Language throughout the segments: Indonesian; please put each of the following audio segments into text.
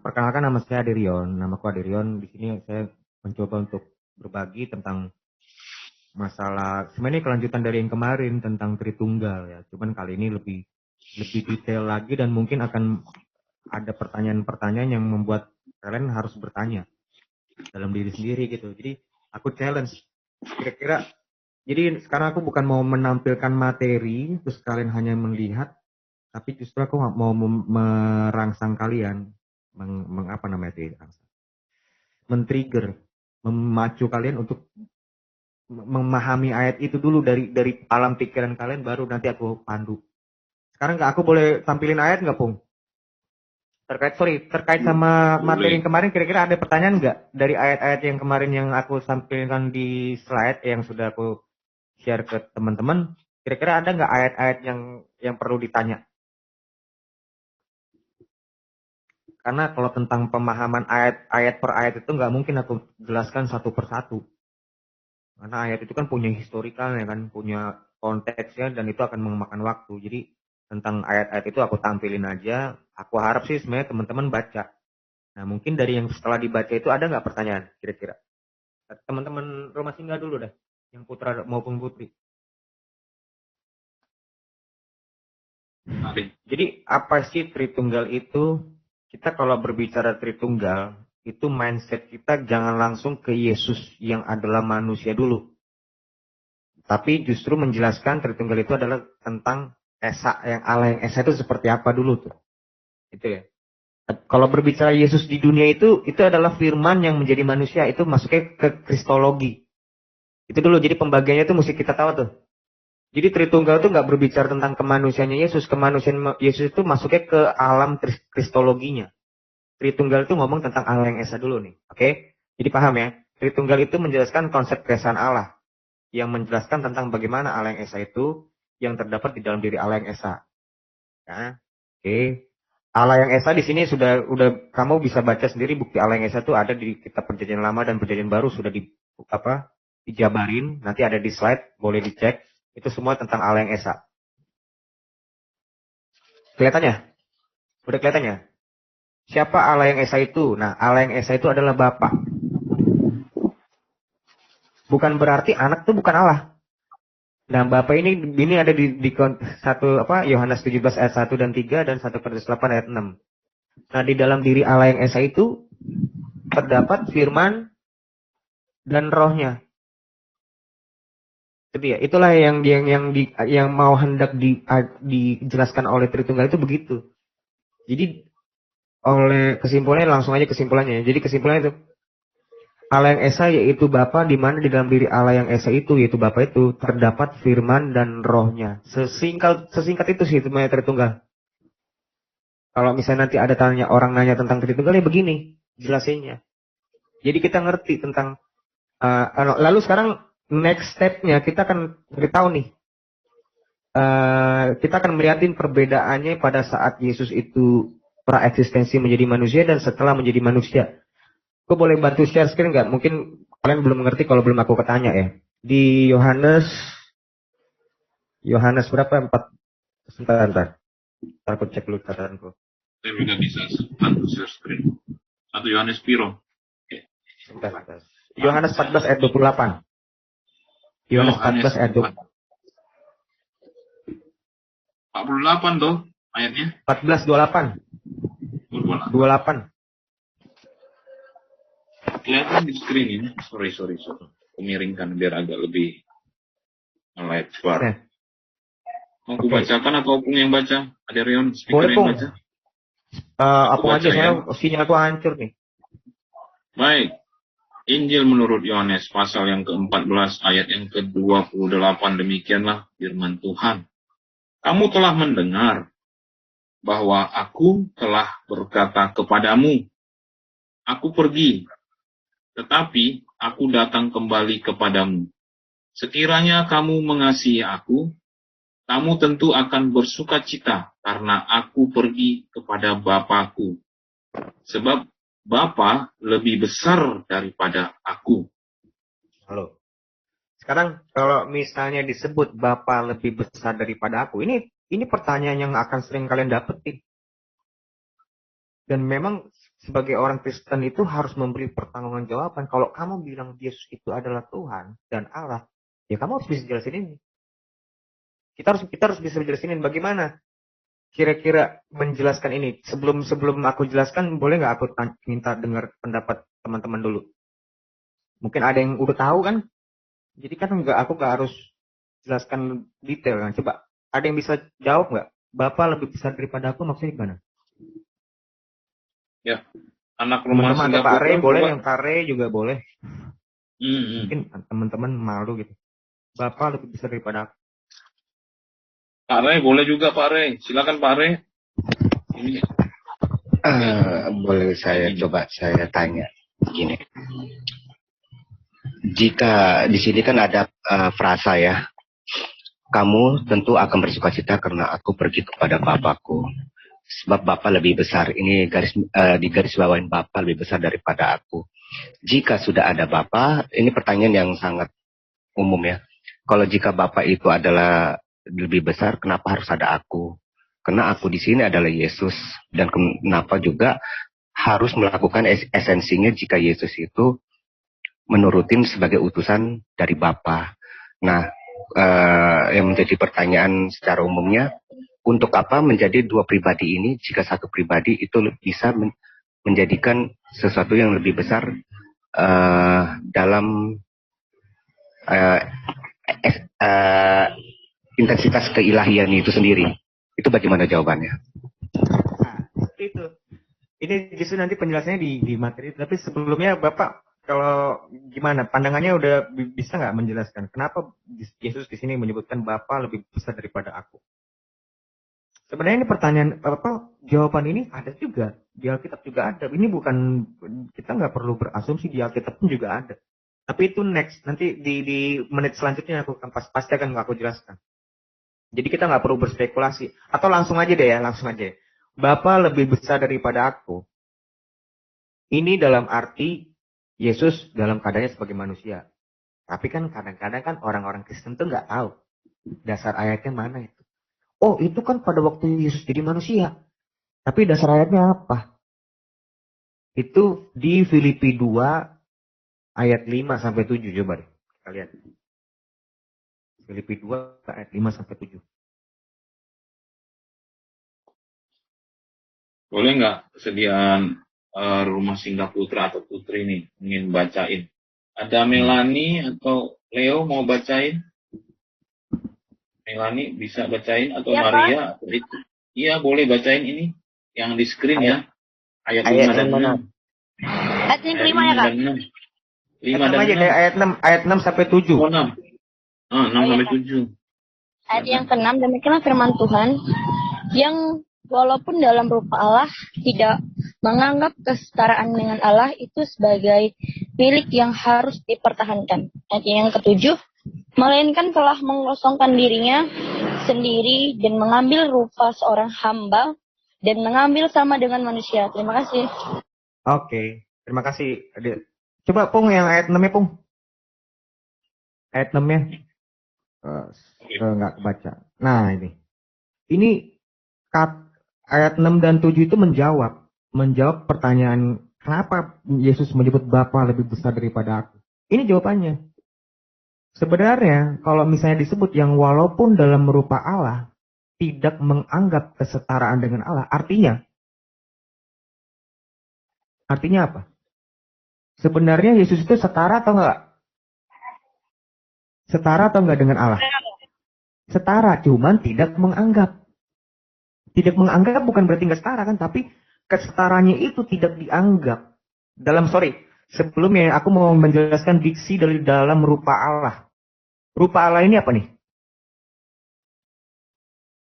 Perkenalkan, nama saya Aderion. Namaku Aderion. Di sini saya mencoba untuk berbagi tentang masalah, sebenarnya kelanjutan dari yang kemarin tentang Tritunggal ya. Cuman kali ini lebih detail lagi dan mungkin akan ada pertanyaan-pertanyaan yang membuat kalian harus bertanya dalam diri sendiri gitu. Jadi aku challenge. Kira-kira, jadi sekarang aku bukan mau menampilkan materi terus kalian hanya melihat, tapi justru aku mau merangsang kalian, apa namanya itu, men-trigger, memacu kalian untuk memahami ayat itu dulu dari alam pikiran kalian, baru nanti aku pandu. Sekarang aku boleh tampilin ayat nggak, Pung? Terkait sama materi yang kemarin, kira-kira ada pertanyaan nggak dari ayat-ayat yang kemarin yang aku sampaikan di slide yang sudah aku share ke teman-teman? Kira-kira ada nggak ayat-ayat yang perlu ditanya? Karena kalau tentang pemahaman ayat per ayat itu nggak mungkin aku jelaskan satu persatu. Karena ayat itu kan punya historikalnya kan, punya konteksnya, dan itu akan memakan waktu. Jadi tentang ayat-ayat itu aku tampilin aja. Aku harap sih sebenarnya teman-teman baca. Nah, mungkin dari yang setelah dibaca itu ada nggak pertanyaan kira-kira? Teman-teman Rumah Singgah dulu deh, yang putra maupun putri. Jadi apa sih Tritunggal itu? Kita kalau berbicara Tritunggal, itu mindset kita jangan langsung ke Yesus yang adalah manusia dulu. Tapi justru menjelaskan Tritunggal itu adalah tentang Esa, yang Allah yang Esa itu seperti apa dulu tuh. Itu ya. Kalau berbicara Yesus di dunia itu adalah firman yang menjadi manusia, itu masuknya ke kristologi. Itu dulu, jadi pembagiannya itu mesti kita tahu tuh. Jadi Tritunggal itu nggak berbicara tentang kemanusiaannya Yesus. Kemanusiaan Yesus itu masuknya ke alam kristologinya. Tritunggal itu ngomong tentang Allah yang Esa dulu nih. Oke? Jadi paham ya? Tritunggal itu menjelaskan konsep keesaan Allah. Yang menjelaskan tentang bagaimana Allah yang Esa itu yang terdapat di dalam diri Allah yang Esa. Ya. Oke. Allah yang Esa di sini sudah kamu bisa baca sendiri, bukti Allah yang Esa itu ada di kitab Perjanjian Lama dan Perjanjian Baru, sudah dijabarin, nanti ada di slide, boleh dicek. Itu semua tentang Allah yang Esa. Kelihatannya? Udah kelihatannya? Siapa Allah yang Esa itu? Nah, Allah yang Esa itu adalah Bapa. Bukan berarti anak itu bukan Allah. Nah, Bapa ini ada di satu Yohanes 17 ayat 1 dan 3 dan 1 Korintus 8 ayat 6. Nah, di dalam diri Allah yang Esa itu terdapat firman dan rohnya. Jadi ya, itulah yang mau hendak dijelaskan oleh Tritunggal itu begitu. Jadi oleh kesimpulannya, langsung aja kesimpulannya. Jadi kesimpulannya itu Allah yang Esa yaitu Bapa, di mana di dalam diri Allah yang Esa itu yaitu Bapa itu terdapat firman dan rohnya. Sesingkat itu sih sebenarnya Tritunggal. Kalau misalnya nanti ada orang nanya tentang Tritunggal, ya begini jelasinnya. Jadi kita ngerti tentang lalu sekarang next step-nya kita akan beritahu nih. Kita akan melihatin perbedaannya pada saat Yesus itu praeksistensi menjadi manusia dan setelah menjadi manusia. Aku boleh bantu share screen nggak? Mungkin kalian belum mengerti kalau belum aku ketanya ya. Di Yohanes berapa? 4. Sebentar. Aku cek dulu catatanku. Saya nggak bisa bantu share screen. Atau Yohanes Piro? Sebentar. Yohanes 14 ayat 28. Yohanes 14 ayat 48 tuh ayatnya. 14:28. 28. Kelihatan di screen ini. Sorry. Miringkan biar agak lebih lebar. Mau aku bacakan atau Opung yang baca? Ada Rion speaker yang baca? Apa aja, saya sinyalku hancur nih. Baik. Injil menurut Yohanes pasal yang ke-14 ayat yang ke-28, demikianlah firman Tuhan. Kamu telah mendengar bahwa aku telah berkata kepadamu, aku pergi, tetapi aku datang kembali kepadamu. Sekiranya kamu mengasihi aku, kamu tentu akan bersuka cita karena aku pergi kepada Bapa-Ku. Sebab Bapa lebih besar daripada aku. Halo. Sekarang kalau misalnya disebut Bapa lebih besar daripada aku, ini pertanyaan yang akan sering kalian dapetin. Dan memang sebagai orang Kristen itu harus memberi pertanggungjawaban. Kalau kamu bilang Yesus itu adalah Tuhan dan Allah, ya kamu harus bisa jelasin ini. Kita harus bisa jelasin bagaimana kira-kira menjelaskan ini. Sebelum aku jelaskan, boleh nggak aku minta dengar pendapat teman-teman dulu? Mungkin ada yang udah tahu kan? Jadi kan aku nggak harus jelaskan detail kan. Coba ada yang bisa jawab nggak? Bapak lebih besar daripada aku maksudnya gimana? Ya, anak rumah teman-teman atau Pak Re boleh, yang Pak Re juga boleh. Mungkin teman-teman malu gitu. Bapak lebih besar daripada aku. Pak Re boleh juga Pak Re. Silakan Pak Re. Ini. Boleh saya coba saya tanya gini. Jika di sini kan ada frasa ya. Kamu tentu akan bersukacita karena aku pergi kepada Bapakku. Sebab Bapa lebih besar. Ini di garis bawahin Bapa lebih besar daripada aku. Jika sudah ada Bapa, ini pertanyaan yang sangat umum ya. Kalau jika Bapa itu adalah lebih besar, kenapa harus ada aku? Karena aku di sini adalah Yesus. Dan kenapa juga harus melakukan esensinya jika Yesus itu menurutin sebagai utusan dari Bapa. Nah, yang menjadi pertanyaan secara umumnya, untuk apa menjadi dua pribadi ini jika satu pribadi itu bisa menjadikan sesuatu yang lebih besar dalam intensitas keilahian itu sendiri. Itu bagaimana jawabannya? Nah, itu. Ini justru nanti penjelasannya di materi. Tapi sebelumnya Bapak, kalau gimana pandangannya udah bisa nggak menjelaskan kenapa Yesus di sini menyebutkan Bapa lebih besar daripada aku? Sebenarnya ini pertanyaan jawaban ini ada juga di Alkitab juga ada. Ini bukan, kita nggak perlu berasumsi, di Alkitab pun juga ada. Tapi itu next, nanti di menit selanjutnya aku pasti akan aku jelaskan. Jadi kita nggak perlu berspekulasi, atau langsung aja deh ya, langsung aja. Bapa lebih besar daripada aku. Ini dalam arti Yesus dalam keadaannya sebagai manusia. Tapi kan kadang-kadang kan orang-orang Kristen tuh nggak tahu dasar ayatnya mana itu. Oh, itu kan pada waktu Yesus jadi manusia. Tapi dasar ayatnya apa? Itu di Filipi 2 ayat 5 sampai 7, coba deh kita lihat. Filipi 2 ayat 5 sampai 7. Boleh nggak kesediaan rumah singgah putra atau putri nih ingin bacain? Ada Melani atau Leo mau bacain? Melani bisa bacain atau ya, Maria atau itu? Iya, boleh bacain ini yang di screen ya. Ayat 5 dan 6. Ayat yang kelima ya, Kak? 5 dan 6. Ayat 6 sampai 7. Oh, 6. 6 sampai 7. Ayat yang ke-6, demikianlah firman Tuhan yang walaupun dalam rupa Allah tidak menganggap kesetaraan dengan Allah itu sebagai milik yang harus dipertahankan. Ayat yang ke-7, melainkan telah mengosongkan dirinya sendiri dan mengambil rupa seorang hamba dan mengambil sama dengan manusia. Terima kasih. Oke, terima kasih. Coba Pung yang ayat 6-nya Pung. Ayat 6-nya. Nggak kebaca. Nah ini. Ini ayat 6 dan 7 itu menjawab pertanyaan kenapa Yesus menyebut Bapa lebih besar daripada aku. Ini jawabannya. Sebenarnya kalau misalnya disebut yang walaupun dalam rupa Allah tidak menganggap kesetaraan dengan Allah, artinya apa? Sebenarnya Yesus itu setara atau enggak? Setara atau enggak dengan Allah? Setara, cuman tidak menganggap. Tidak menganggap bukan berarti enggak setara kan, tapi kesetaranya itu tidak dianggap. Sebelumnya aku mau menjelaskan diksi dari dalam rupa Allah. Rupa Allah ini apa nih?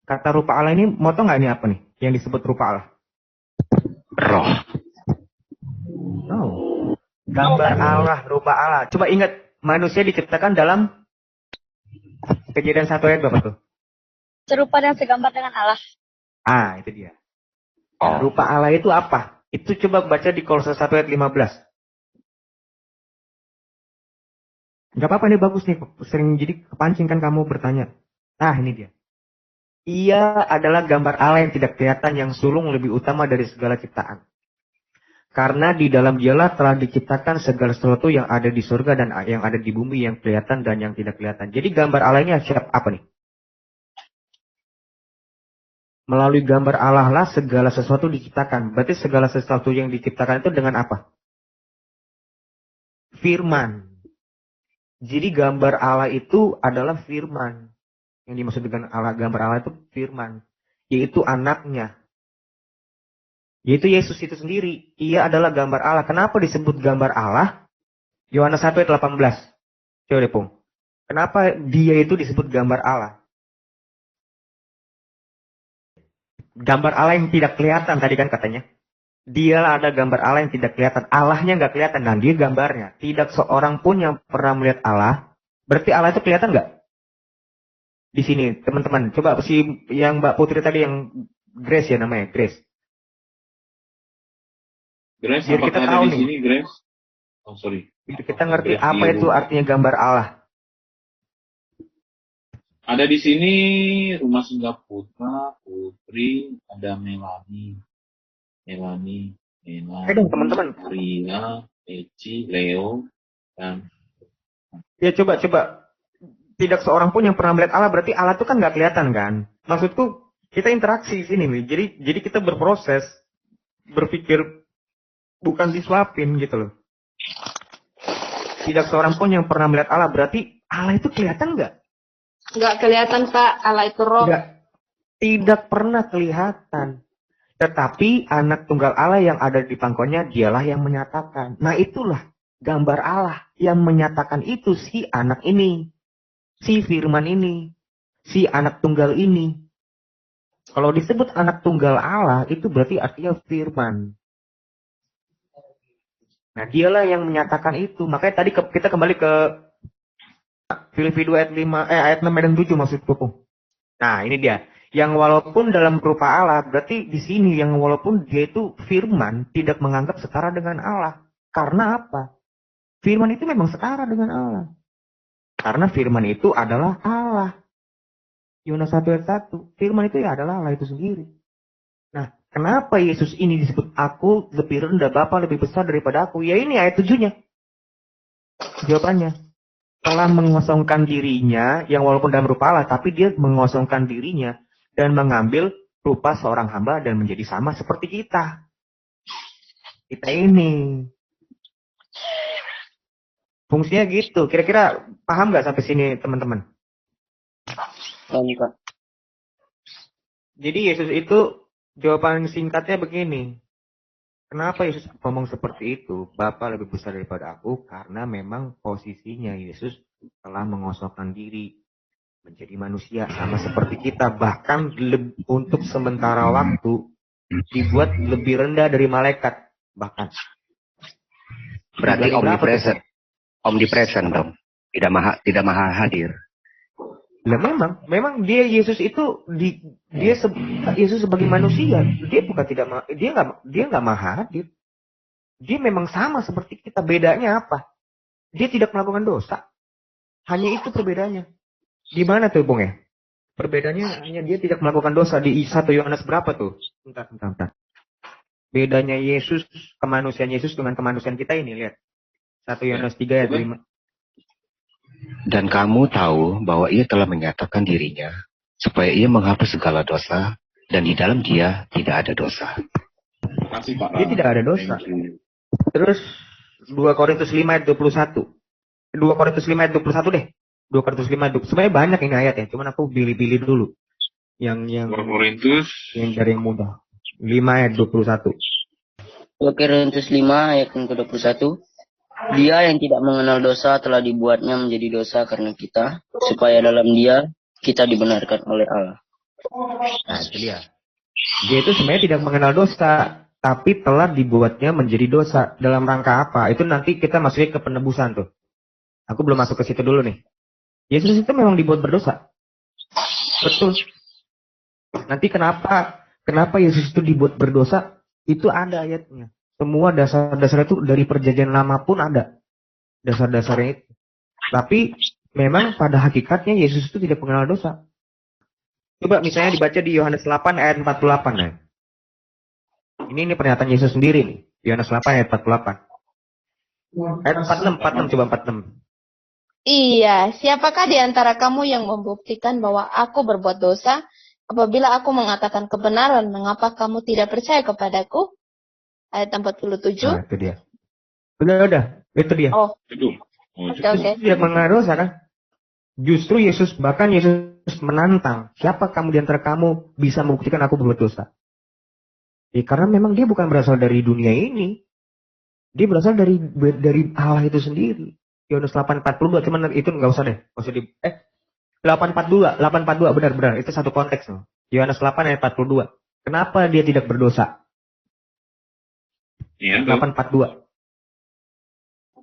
Kata rupa Allah ini, mau tau nggak ini apa nih? Yang disebut rupa Allah? Roh. Oh. Gambar Allah, rupa Allah. Coba ingat, manusia diciptakan dalam Kejadian 1 ayat berapa tuh? Serupa dan segambar dengan Allah. Ah, itu dia. Nah, rupa Allah itu apa? Itu coba baca di Kolose 1 ayat 15. Gak apa-apa, ini bagus nih. Sering jadi kepancing kan kamu bertanya. Nah, ini dia. Ia adalah gambar Allah yang tidak kelihatan, yang sulung lebih utama dari segala ciptaan. Karena di dalam dialah telah diciptakan segala sesuatu yang ada di surga dan yang ada di bumi, yang kelihatan dan yang tidak kelihatan. Jadi gambar Allah ini apa nih? Melalui gambar Allah lah segala sesuatu diciptakan. Berarti segala sesuatu yang diciptakan itu dengan apa? Firman. Jadi gambar Allah itu adalah firman. Yang dimaksud dengan gambar Allah itu firman. Yaitu anaknya. Yaitu Yesus itu sendiri. Ia adalah gambar Allah. Kenapa disebut gambar Allah? Yohanes 1 ayat 18. Coba deh, Pung. Kenapa dia itu disebut gambar Allah? Gambar Allah yang tidak kelihatan tadi kan katanya. Dialah ada gambar Allah yang tidak kelihatan. Allahnya nggak kelihatan. Dan dia gambarnya. Tidak seorang pun yang pernah melihat Allah. Berarti Allah itu kelihatan nggak? Di sini, teman-teman. Coba si yang Mbak Putri tadi yang Grace ya namanya. Grace. Grace, Biar kita tahu di nih. sini, Grace? Oh, sorry. Biar kita ngerti Grace apa biru. itu artinya gambar Allah. Ada di sini Rumah Singgah Putra, Putri, ada Melani, Ayo dong, teman-teman. Ria, Eci, Leo, dan Ya coba. Tidak seorang pun yang pernah melihat Allah. Berarti Allah itu kan nggak kelihatan kan? Maksudku kita interaksi di sini nih. Jadi kita berproses, berpikir bukan disuapin gitu loh. Tidak seorang pun yang pernah melihat Allah. Berarti Allah itu kelihatan nggak? Nggak kelihatan, Pak. Allah itu roh. Tidak pernah kelihatan. Tetapi anak tunggal Allah yang ada di pangkonya dialah yang menyatakan. Nah itulah gambar Allah yang menyatakan itu si anak ini. Si firman ini. Si anak tunggal ini. Kalau disebut anak tunggal Allah itu berarti artinya firman. Nah dialah yang menyatakan itu. Makanya tadi kita kembali ke Filipi 2 ayat 6 dan 7 maksudku. Nah ini dia. Yang walaupun dalam rupa Allah, berarti di sini yang walaupun dia itu firman, tidak menganggap setara dengan Allah. Karena apa? Firman itu memang setara dengan Allah. Karena firman itu adalah Allah. Yohanes 1 ayat 1. Firman itu ya adalah Allah itu sendiri. Nah, kenapa Yesus ini disebut aku lebih rendah, Bapa lebih besar daripada aku? Ya ini ayat 7-nya. Jawabannya. Telah mengosongkan dirinya, yang walaupun dalam rupa Allah, tapi dia mengosongkan dirinya dan mengambil rupa seorang hamba dan menjadi sama seperti kita. Kita ini. Fungsinya gitu. Kira-kira paham nggak sampai sini teman-teman? Pak. Jadi Yesus itu jawaban singkatnya begini. Kenapa Yesus ngomong seperti itu? Bapa lebih besar daripada aku karena memang posisinya Yesus telah mengosongkan diri menjadi manusia sama seperti kita. Bahkan untuk sementara waktu dibuat lebih rendah dari malaikat. Bahkan. Berarti omnipresent dong. Tidak maha hadir. Nah, memang dia Yesus itu Yesus sebagai manusia, dia bukan dia nggak maha hadir. Dia memang sama seperti kita. Bedanya apa? Dia tidak melakukan dosa. Hanya itu perbedaannya. Di mana tuh, Bung ya? Perbedaannya hanya dia tidak melakukan dosa di 1 Yohanes berapa tuh? Bentar. Bedanya Yesus, kemanusiaan Yesus dengan kemanusiaan kita ini, lihat. 1 Yohanes 3 ayat 5. Dan kamu tahu bahwa ia telah menyatakan dirinya supaya ia menghapus segala dosa dan di dalam dia tidak ada dosa. Kasih, Pak. Dia tidak ada dosa. Terus 2 Korintus 5 ayat 21. 2 Korintus 5 ayat 21 deh. 2 Korintus 5 ayat 21. Sebenarnya banyak ini ayat ya, cuman aku pilih-pilih dulu. Yang 2 Korintus yang dari yang mudah. 5 ayat 21. 2 Korintus 5 ayat yang ke-21. Dia yang tidak mengenal dosa telah dibuatnya menjadi dosa karena kita, supaya dalam dia kita dibenarkan oleh Allah. Nah, itu dia. Dia itu sebenarnya tidak mengenal dosa, tapi telah dibuatnya menjadi dosa. Dalam rangka apa? Itu nanti kita masuk ke penebusan tuh. Aku belum masuk ke situ dulu nih. Yesus itu memang dibuat berdosa. Betul. Nanti kenapa Yesus itu dibuat berdosa? Itu ada ayatnya. Semua dasar-dasar itu dari perjanjian lama pun ada. Dasar-dasarnya itu. Tapi memang pada hakikatnya Yesus itu tidak mengenal dosa. Coba misalnya dibaca di Yohanes 8 ayat 48 ya. Ini pernyataan Yesus sendiri nih. Yohanes 8 ayat 48. Ayat 46 coba 46. Iya, siapakah di antara kamu yang membuktikan bahwa aku berbuat dosa? Apabila aku mengatakan kebenaran, mengapa kamu tidak percaya kepadaku? Ayat 47. Nah, itu dia. Udah. Itu dia. Oh, Itu. oke. Tidak mengenal dosa kan? Justru bahkan Yesus menantang. Siapa kamu di antara kamu bisa membuktikan aku berbuat dosa? Karena memang dia bukan berasal dari dunia ini. Dia berasal dari Allah itu sendiri. Yohanes 8:42, cuman itu nggak usah deh. Nggak usah 8:42, benar. Itu satu konteks loh. Yohanes 8 ayat 42. Kenapa dia tidak berdosa? Iya, 8:42.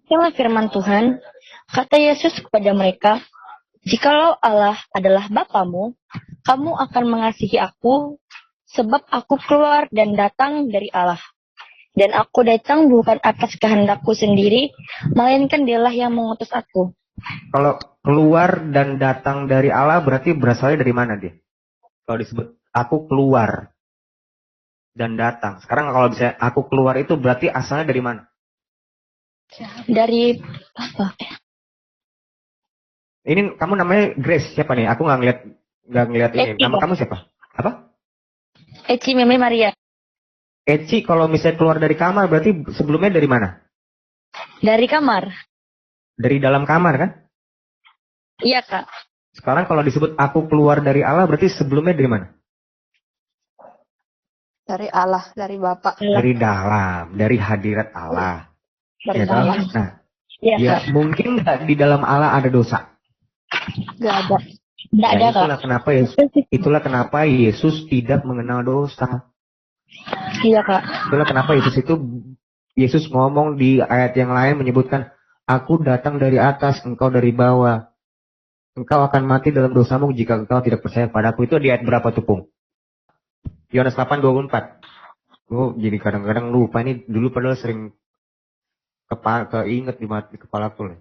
Inilah firman Tuhan, kata Yesus kepada mereka, jikalau Allah adalah Bapamu, kamu akan mengasihi aku, sebab aku keluar dan datang dari Allah. Dan aku datang bukan atas kehendakku sendiri, melainkan Dialah yang mengutus aku. Kalau keluar dan datang dari Allah berarti berasalnya dari mana dia? Kalau disebut aku keluar dan datang. Sekarang kalau bisa aku keluar itu berarti asalnya dari mana? Dari apa? Ini kamu namanya Grace siapa nih? Aku nggak ngeliat ini. Nama kamu siapa? Apa? Eci Meme Maria. Eci kalau misalnya keluar dari kamar berarti sebelumnya dari mana? Dari kamar. Dari dalam kamar kan? Iya, Kak. Sekarang kalau disebut aku keluar dari Allah berarti sebelumnya dari mana? Dari Allah, dari Bapa. Dari dalam, dari hadirat Allah. Dari Ya, Allah. nah, Iya, ya Kak. mungkin nggak di dalam Allah ada dosa. Gak ada. Nggak ada, Kak. Itulah kenapa Yesus tidak mengenal dosa. Iya, Kak. Itulah kenapa Yesus ngomong di ayat yang lain menyebutkan, aku datang dari atas, engkau dari bawah. Engkau akan mati dalam dosamu jika engkau tidak percaya padaku. Itu di ayat berapa tuh, Pung? Yohanes 8:24. Gue jadi kadang-kadang lupa ini dulu padahal sering keinget di kepala aku nih.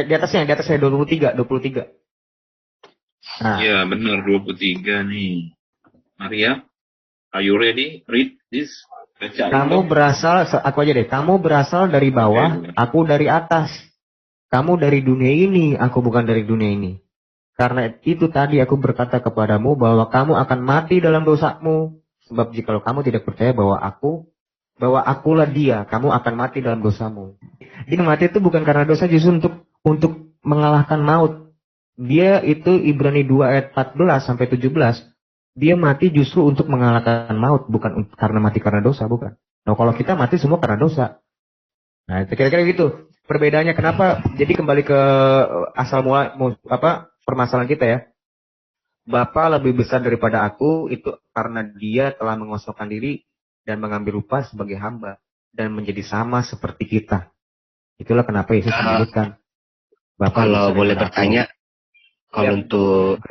Di atasnya 23. Nah, Iya, benar 23 nih. Maria, are you ready? Read this. Baca. kamu berasal, aku aja deh. Kamu berasal dari bawah, aku dari atas. Kamu dari dunia ini, aku bukan dari dunia ini. Karena itu tadi aku berkata kepadamu bahwa kamu akan mati dalam dosamu. Sebab jikalau kamu tidak percaya bahwa akulah dia, kamu akan mati dalam dosamu. Dia mati itu bukan karena dosa, justru untuk mengalahkan maut. Dia itu Ibrani 2 ayat 14 sampai 17. Dia mati justru untuk mengalahkan maut, bukan karena mati karena dosa, bukan. Nah, kalau kita mati semua karena dosa. Nah, itu kira-kira gitu. Perbedaannya kenapa? Jadi kembali ke asal mula permasalahan kita ya. Bapa lebih besar daripada aku itu karena dia telah mengosongkan diri dan mengambil rupa sebagai hamba dan menjadi sama seperti kita. Itulah kenapa Yesus menyebutkan. Kalau boleh bertanya, kalau untuk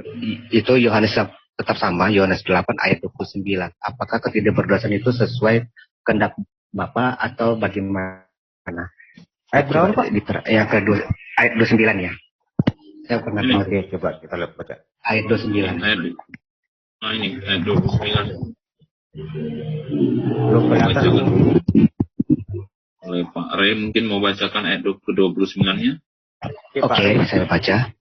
itu Yohanes tetap sama, Yohanes 8 ayat 29. Apakah ketidakberdosaan itu sesuai kehendak Bapa atau bagaimana? Ayat berapa, Pak? Yang kedua, ayat 29 ya. Saya pernah tahu. Oke, coba kita lihat baca. Ayat 29. Nah ini, ayat 29. Belum kelihatan. Oleh Pak Ray mungkin mau bacakan ayat ke-29-nya. Oke, saya baca.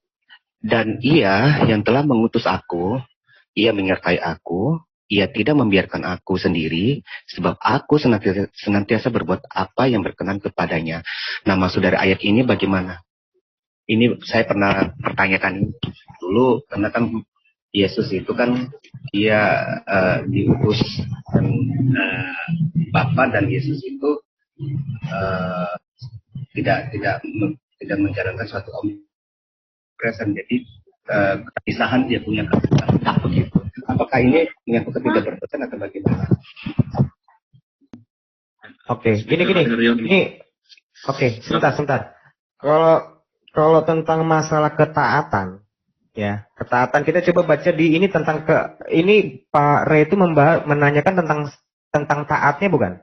Dan ia yang telah mengutus aku, ia menyertai aku, ia tidak membiarkan aku sendiri, sebab aku senantiasa berbuat apa yang berkenan kepadanya. Nah, maksud dari ayat ini bagaimana? Ini saya pernah pertanyakan dulu, karena kan Yesus itu kan dia diutus dan Bapa dan Yesus itu tidak menjalankan suatu omnipresent, jadi kepisahan dia punya kepisahan begitu. Apakah ini menyangkut ketidakberdosaan atau bagaimana? Oke, gini. Oke, sebentar. Kalau tentang masalah ketaatan, ya ketaatan kita coba baca di ini tentang ini Pak Ray itu menanyakan tentang taatnya bukan?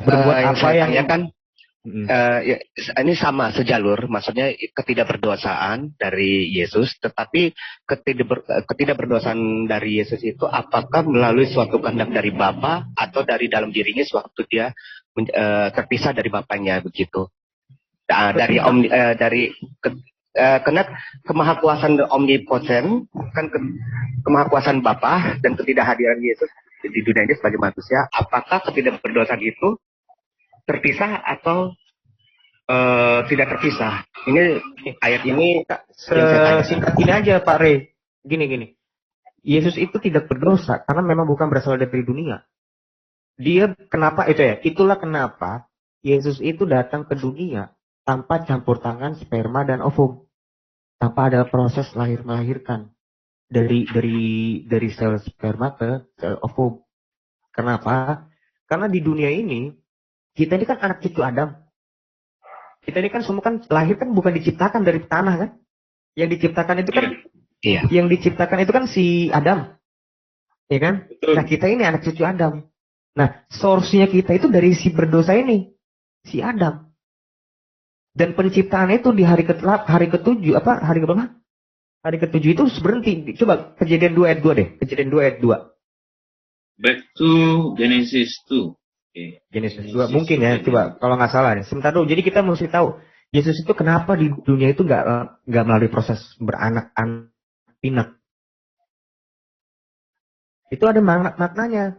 Berbuat apa yang kan Ini sama sejalur, maksudnya ketidakberdosaan dari Yesus, tetapi ketidakberdosaan dari Yesus itu apakah melalui suatu kehendak dari Bapa atau dari dalam dirinya sewaktu dia terpisah dari Bapaknya begitu. Karena kemahakuasaan omnipoten kan kemahakuasaan Bapa dan ketidakhadiran Yesus di dunia ini sebagai manusia, apakah ketidakberdosaan itu terpisah atau tidak terpisah? Ini ayat ini singkat ini aja Pak Rey. Gini. Yesus itu tidak berdosa karena memang bukan berasal dari dunia. Dia kenapa itu ya? Itulah kenapa Yesus itu datang ke dunia tanpa campur tangan sperma dan ovum. Tanpa ada proses melahirkan dari sel sperma ke sel ovum. Kenapa? Karena di dunia ini kita ini kan anak cucu Adam. Kita ini kan semua kan lahir kan bukan diciptakan dari tanah kan? Yang diciptakan itu kan yang diciptakan itu kan si Adam. Ya kan? Betul. Nah, kita ini anak cucu Adam. Nah, source-nya kita itu dari si berdosa ini, si Adam. Dan penciptaan itu di hari ke-7 hari ke-berapa? Hari ke-7 itu berhenti. Coba Kejadian 2 ayat 2 deh. Kejadian 2 ayat 2. Back to Genesis 2. Genesis 2 mungkin ya, coba kalau nggak salah. Sebentar dulu. Jadi kita mesti tahu Yesus itu kenapa di dunia itu nggak melalui proses beranak pinak. Itu ada maknanya.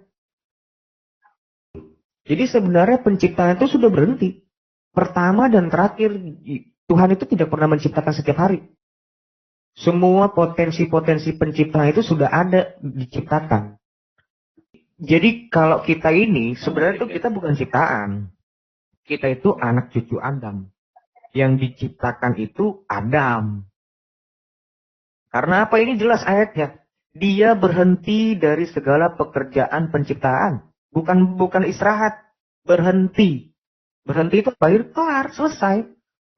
Jadi sebenarnya penciptaan itu sudah berhenti. Pertama dan terakhir, Tuhan itu tidak pernah menciptakan setiap hari. Semua potensi-potensi penciptaan itu sudah ada diciptakan. Jadi kalau kita ini sebenarnya itu kita bukan ciptaan. Kita itu anak cucu Adam. Yang diciptakan itu Adam. Karena apa? Ini jelas ayatnya. Dia berhenti dari segala pekerjaan penciptaan. Bukan istirahat. Berhenti. Berhenti itu lahir kelar, selesai.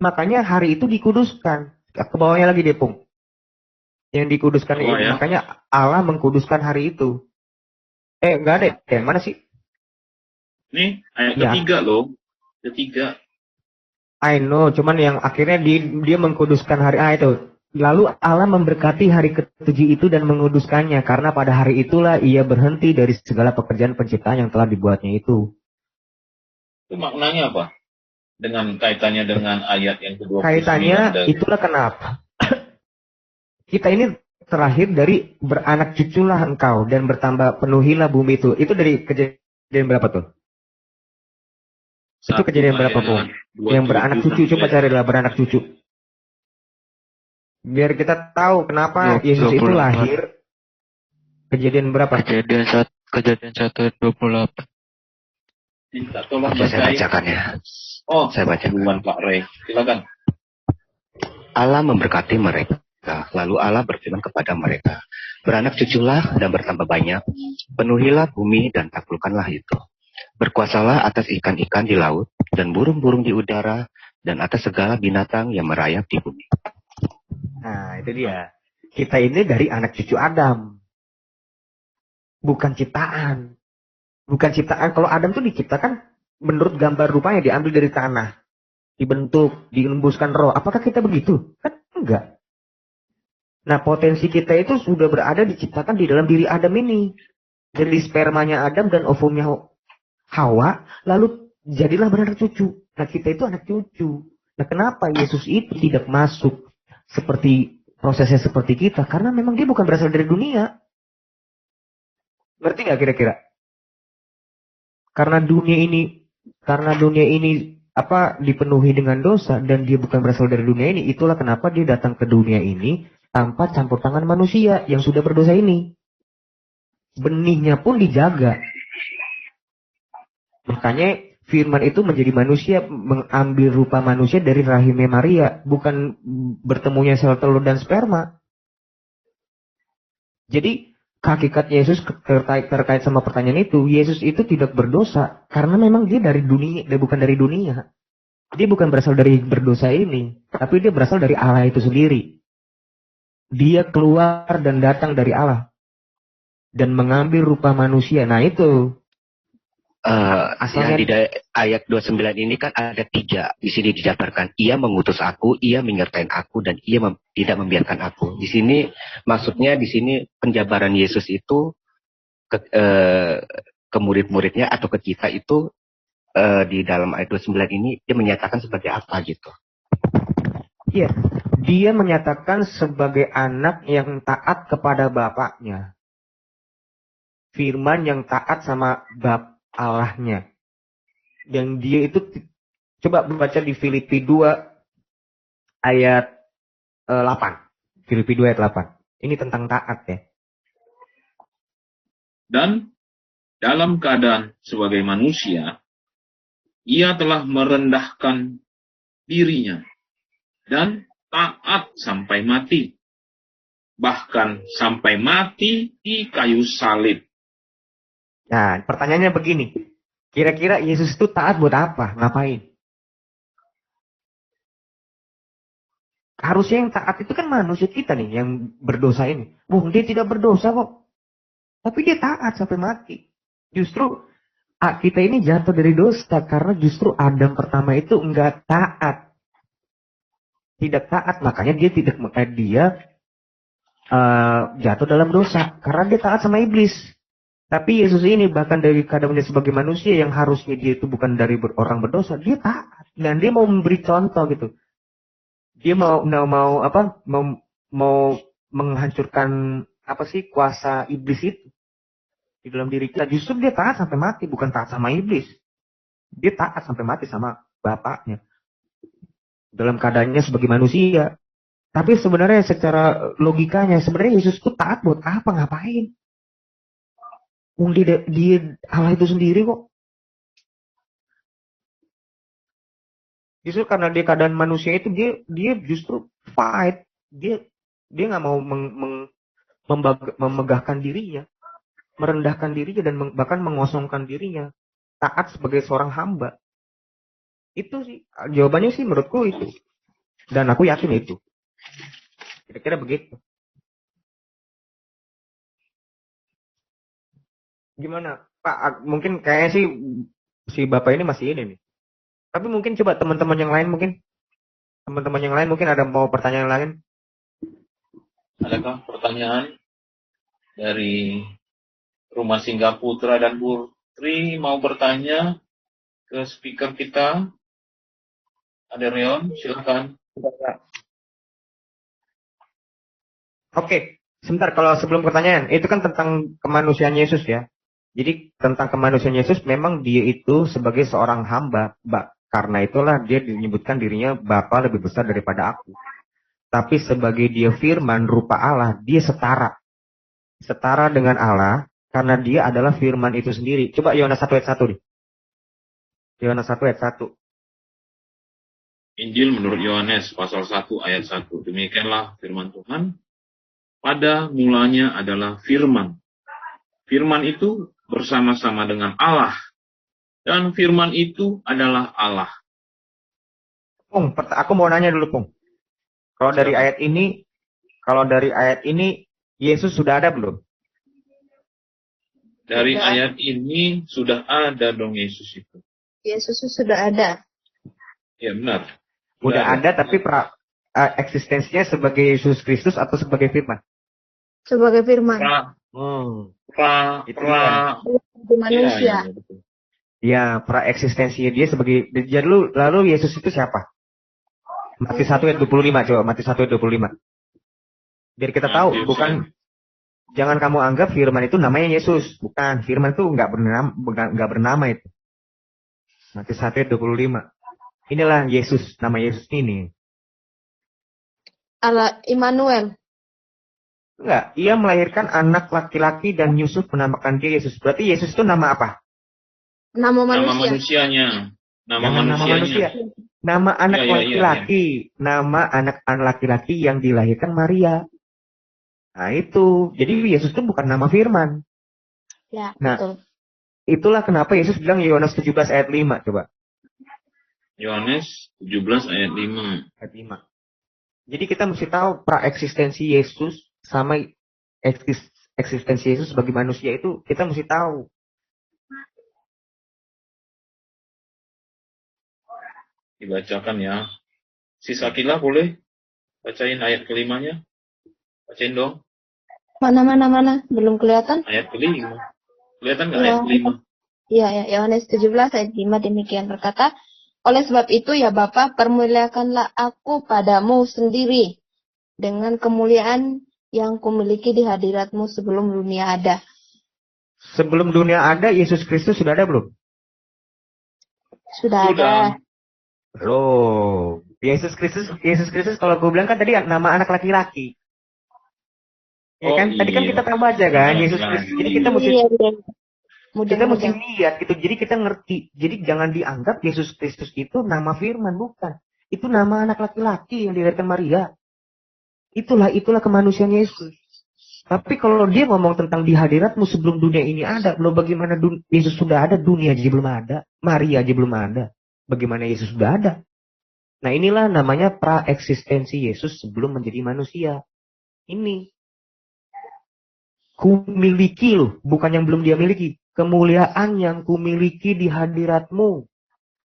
Makanya hari itu dikuduskan. Ke bawahnya lagi Depung. Yang dikuduskan itu. Ya. Makanya Allah mengkuduskan hari itu. Enggak ada. Mana sih? Nih, ayat ketiga loh. Ketiga. I know, cuman yang akhirnya dia mengkuduskan hari itu. Lalu Allah memberkati hari ke-7 itu dan menguduskannya. Karena pada hari itulah ia berhenti dari segala pekerjaan penciptaan yang telah dibuatnya itu. Itu maknanya apa? Dengan kaitannya dengan ayat yang ke-29. Kaitannya itulah kenapa. Kita ini terlahir dari beranak cuculah engkau dan bertambah penuhilah bumi itu. Itu dari kejadian berapa tuh? Itu kejadian berapa pun? Yang beranak cucu, coba carilah beranak cucu. Biar kita tahu kenapa Yesus itu lahir. Kejadian berapa? Kejadian 1:28. Minta tolong saya bacakan ya. Saya baca. Pak Rey, silakan. Allah memberkati mereka. Lalu Allah berfirman kepada mereka, beranak cuculah dan bertambah banyak, penuhilah bumi dan taklukkanlah itu. Berkuasalah atas ikan-ikan di laut dan burung-burung di udara dan atas segala binatang yang merayap di bumi. Nah, itu dia. Kita ini dari anak cucu Adam. Bukan ciptaan. Bukan ciptaan. Kalau Adam tuh diciptakan menurut gambar rupanya, diambil dari tanah. Dibentuk, diembuskan roh. Apakah kita begitu? Kan enggak. Nah, potensi kita itu sudah berada diciptakan di dalam diri Adam ini. Dari spermanya Adam dan ovumnya Hawa, lalu jadilah beranak cucu. Nah, kita itu anak cucu. Nah, kenapa Yesus itu tidak masuk seperti prosesnya seperti kita? Karena memang dia bukan berasal dari dunia. Ngerti nggak kira-kira? Karena dunia ini dipenuhi dengan dosa dan dia bukan berasal dari dunia ini, itulah kenapa dia datang ke dunia ini tanpa campur tangan manusia yang sudah berdosa ini. Benihnya pun dijaga. Makanya Firman itu menjadi manusia, mengambil rupa manusia dari rahimnya Maria, bukan bertemunya sel telur dan sperma. Jadi hakikat Yesus terkait sama pertanyaan itu, Yesus itu tidak berdosa karena memang dia dari dunia, dia bukan dari dunia. Dia bukan berasal dari berdosa ini, tapi dia berasal dari Allah itu sendiri. Dia keluar dan datang dari Allah dan mengambil rupa manusia. Nah, itu Asalnya yang di ayat 29 ini kan ada 3. Di sini dijabarkan, ia mengutus aku, ia menyertai aku, dan ia tidak membiarkan aku. Di sini maksudnya di sini penjabaran Yesus itu ke murid-muridnya atau ke kita itu di dalam ayat 29 ini dia menyatakan sebagai apa gitu. Iya, dia menyatakan sebagai anak yang taat kepada bapaknya. Firman yang taat sama bap Allahnya. Yang dia itu, coba baca di Filipi 2 ayat 8. Filipi 2 ayat 8. Ini tentang taat ya. Dan dalam keadaan sebagai manusia, ia telah merendahkan dirinya dan taat sampai mati. Bahkan sampai mati di kayu salib. Nah, pertanyaannya begini. Kira-kira Yesus itu taat buat apa? Ngapain? Harusnya yang taat itu kan manusia kita nih, yang berdosa ini. Dia tidak berdosa kok. Tapi dia taat sampai mati. Justru kita ini jatuh dari dosa karena justru Adam pertama itu enggak taat. Tidak taat, makanya dia jatuh dalam dosa karena dia taat sama iblis. Tapi Yesus ini bahkan dari keadaannya sebagai manusia yang harusnya dia itu bukan dari orang berdosa, dia taat dan dia mau memberi contoh gitu. Dia mau menghancurkan kuasa iblis itu di dalam diri kita. Justru dia taat sampai mati, bukan taat sama iblis. Dia taat sampai mati sama bapaknya. Dalam keadaannya sebagai manusia. Tapi sebenarnya secara logikanya, sebenarnya Yesus itu taat buat apa? Ngapain? Dia Allah itu sendiri kok. Justru karena dia keadaan manusia itu, dia justru fight. Dia nggak mau memegahkan dirinya, merendahkan dirinya dan bahkan mengosongkan dirinya. Taat sebagai seorang hamba. Itu sih jawabannya sih menurutku itu. Dan aku yakin itu. Kira-kira begitu. Gimana Pak? Mungkin kayaknya sih si Bapak ini masih ini nih. Tapi mungkin coba teman-teman yang lain mungkin ada mau pertanyaan lain? Adakah pertanyaan dari Rumah Singgah Putra dan Putri mau bertanya ke speaker kita? Ada Rion, silakan. Oke, sebentar kalau sebelum pertanyaan, itu kan tentang kemanusiaan Yesus ya. Jadi tentang kemanusiaan Yesus memang dia itu sebagai seorang hamba, karena itulah dia menyebutkan dirinya Bapa lebih besar daripada aku. Tapi sebagai dia firman rupa Allah, dia setara dengan Allah karena dia adalah firman itu sendiri. Coba Yohanes 1 ayat 1 nih. Yohanes 1 ayat 1. Injil menurut Yohanes pasal 1 ayat 1. Demikianlah firman Tuhan. Pada mulanya adalah firman. Firman itu bersama-sama dengan Allah. Dan firman itu adalah Allah. Pung, aku mau nanya dulu, Pung. Kalau dari ayat ini, Yesus sudah ada belum? Dari ayat ini sudah ada dong Yesus itu. Yesus sudah ada. Ya benar. Sudah ada, tapi eksistensinya sebagai Yesus Kristus atau sebagai firman? Sebagai firman. Manusia. Ya, eksistensinya dia sebagai. Lalu Yesus itu siapa? Matius 1 ayat 25, coba Matius 1 ayat 25. Biar kita tahu, bukan. Jangan kamu anggap firman itu namanya Yesus. Bukan, firman itu nggak bernama itu. Matius 1 ayat 25. Inilah Yesus, nama Yesus ini. Allah Immanuel. Enggak, ia melahirkan anak laki-laki dan Yusuf menamakan dia Yesus. Berarti Yesus itu nama apa? Nama manusia. Nama manusianya. Nama manusia. Nama anak laki-laki. Nama anak laki-laki yang dilahirkan Maria. Nah itu. Jadi Yesus itu bukan nama firman. Ya, nah, betul. Itulah kenapa Yesus bilang Yohanes 17 ayat 5. Coba. Yohanes 17 ayat 5. Ayat 5. Jadi kita mesti tahu praeksistensi Yesus sama eksistensi Yesus sebagai manusia itu kita mesti tahu. Dibacakan ya. Sis Akila boleh bacain ayat kelimanya? Bacain dong. Mana. Belum kelihatan? Ayat kelima. Kelihatan nggak Ya, ayat kelima? ya, Yohanes 17 ayat 5 demikian berkata, oleh sebab itu ya Bapa, permuliakanlah aku padamu sendiri dengan kemuliaan yang kumiliki di hadiratmu sebelum dunia ada. Sebelum dunia ada, Yesus Kristus sudah ada belum? Sudah ada. Loh, Yesus Kristus kalau gue bilang kan tadi nama anak laki-laki. Ya kan? Tadi kan kita tambah aja kan, Yesus Kristus. Jadi kita mesti kita mesti lihat gitu. Jadi kita ngerti. Jadi jangan dianggap Yesus Kristus itu nama firman, bukan. Itu nama anak laki-laki yang dilahirkan Maria. Itulah kemanusiaan Yesus. Tapi kalau dia ngomong tentang di hadiratmu sebelum dunia ini ada, loh bagaimana Yesus sudah ada, dunia aja belum ada, Maria aja belum ada. Bagaimana Yesus sudah ada? Nah inilah namanya praeksistensi Yesus sebelum menjadi manusia. Ini. Kumiliki loh, bukan yang belum dia miliki. Kemuliaan yang kumiliki di hadiratmu.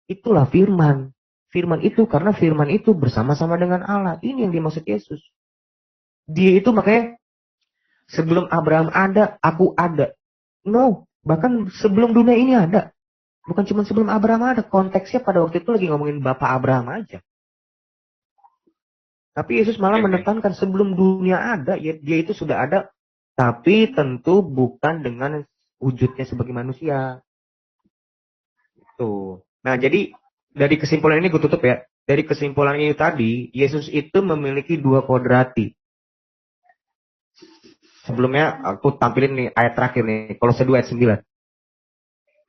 Itulah firman. Firman itu karena firman itu bersama-sama dengan Allah. Ini yang dimaksud Yesus. Dia itu makanya sebelum Abraham ada, aku ada. No, bahkan sebelum dunia ini ada. Bukan cuma sebelum Abraham ada, konteksnya pada waktu itu lagi ngomongin Bapak Abraham aja. Tapi Yesus malah menekankan sebelum dunia ada, ya, dia itu sudah ada, tapi tentu bukan dengan wujudnya sebagai manusia. Itu. Nah, jadi dari kesimpulan ini gue tutup ya. Dari kesimpulan ini tadi, Yesus itu memiliki dua kodrati. Sebelumnya aku tampilin nih ayat terakhir nih, Kolose 2 ayat 9.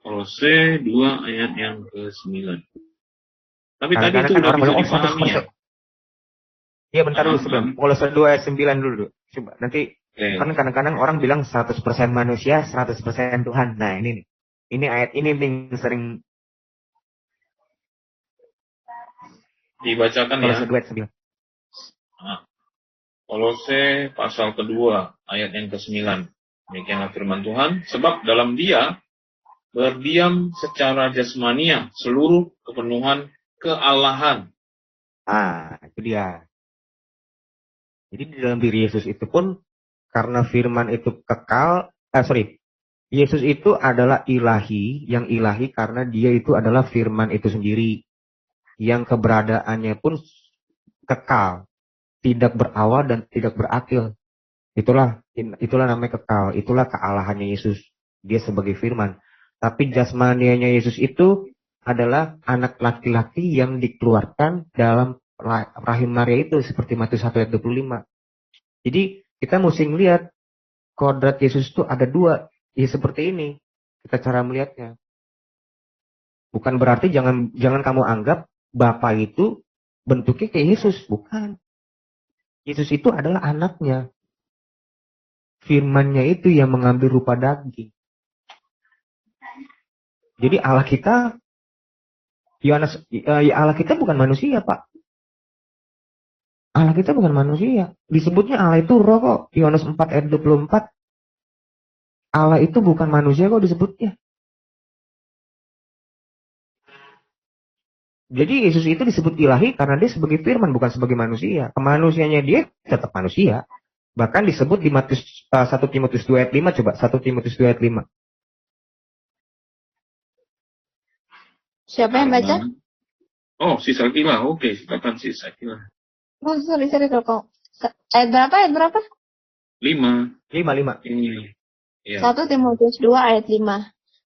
Kolose 2 ayat yang ke-9. Tapi tadi itu kan udah orang bisa bilang, dipahami ya? Iya bentar dulu sebelum. Kolose 2 ayat 9 dulu. Coba nanti kan kadang-kadang orang bilang 100% manusia, 100% Tuhan. Nah ini nih. Ini ayat ini nih sering dibacakan ya. Kolose 2 ayat 9. Nah, Kolose pasal kedua ayat yang ke-9. Demikianlah firman Tuhan. Sebab dalam dia berdiam secara jasmania seluruh kepenuhan kealahan. Itu dia. Jadi di dalam diri Yesus itu pun karena firman itu kekal, Yesus itu adalah ilahi, yang ilahi karena dia itu adalah firman itu sendiri. Yang keberadaannya pun kekal, tidak berawal dan tidak berakhir. Itulah namanya kekal, itulah kealahannya Yesus. Dia sebagai firman. Tapi jasmanianya Yesus itu adalah anak laki-laki yang dikeluarkan dalam rahim Maria itu seperti Matius 1 ayat 25. Jadi kita mesti melihat kodrat Yesus itu ada dua. Ya seperti ini. Kita cara melihatnya. Bukan berarti jangan kamu anggap Bapa itu bentuknya kayak Yesus. Bukan. Yesus itu adalah anaknya. Firman-Nya itu yang mengambil rupa daging. Jadi Allah kita Allah kita bukan manusia, Pak. Allah kita bukan manusia. Disebutnya Allah itu roh kok. Yohanes 4 ayat 24. Allah itu bukan manusia kok disebutnya. Jadi Yesus itu disebut ilahi karena dia sebagai firman, bukan sebagai manusia. Kemanusianya dia tetap manusia. Bahkan disebut di Matius 1 Timotius 2 ayat 5. Coba 1 Timotius 2 ayat 5. Siapa yang baca? Oh, Sis Akila. Oke, silakan Sis Akila. Oh, sorry kalau ayat berapa? 5. Ini. Ya. 1 Timotius 2 ayat 5.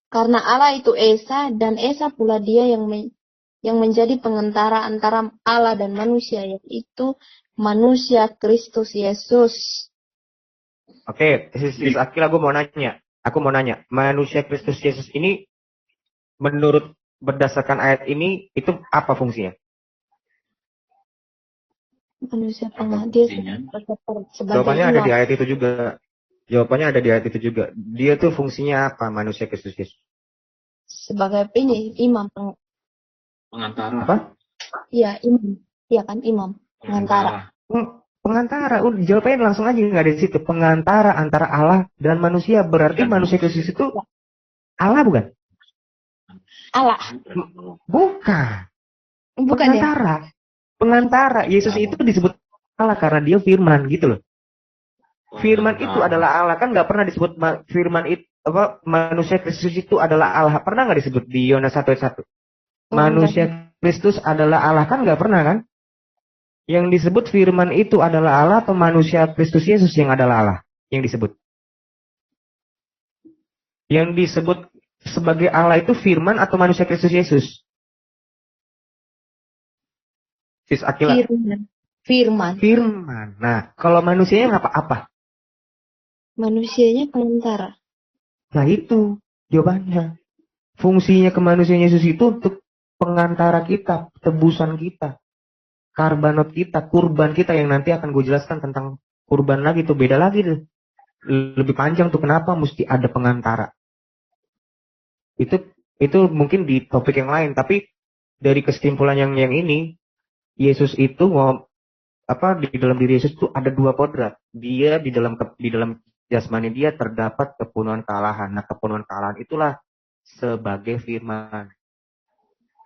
Karena Allah itu Esa dan Esa pula dia yang menjadi pengantara antara Allah dan manusia, yaitu manusia Kristus Yesus. Oke, Sis Akila aku mau nanya, manusia Kristus Yesus ini menurut berdasarkan ayat ini itu apa fungsinya? Manusia penghadir. Jawabannya ada di ayat itu juga. Jawabannya ada di ayat itu juga. Dia tuh fungsinya apa manusia Kristus Yesus? Sebagai imam pengantara. Apa? Iya, imam. Iya kan, imam. Pengantara. Pengantara. Jawabannya langsung aja nggak ada di situ. Pengantara antara Allah dan manusia. Berarti manusia Kristus itu Allah bukan? Allah. Bukan. Bukan ya? Pengantara. Yesus itu disebut Allah karena dia firman gitu loh. Firman itu adalah Allah, kan nggak pernah disebut firman itu manusia Kristus itu adalah Allah. Pernah nggak disebut di Yohanes 1:1? Manusia Kristus adalah Allah, kan nggak pernah kan? Yang disebut firman itu adalah Allah atau manusia Kristus Yesus yang adalah Allah yang disebut? Yang disebut sebagai Allah itu firman atau manusia Kristus Yesus? Sis Akila. Firman. Nah, kalau manusianya apa? Manusianya pengantara. Nah itu jawabannya. Fungsinya kemanusiaan Yesus itu untuk pengantara kita, tebusan kita, karbanot kita, kurban kita yang nanti akan gue jelaskan tentang kurban lagi tuh, beda lagi tuh. Lebih panjang tuh kenapa mesti ada pengantara. Itu mungkin di topik yang lain, tapi dari kesimpulan yang ini, Yesus itu di dalam diri Yesus itu ada dua kodrat. Dia di dalam jasmani dia terdapat kepenuhan kealahan. Nah, kepenuhan kealahan itulah sebagai firman.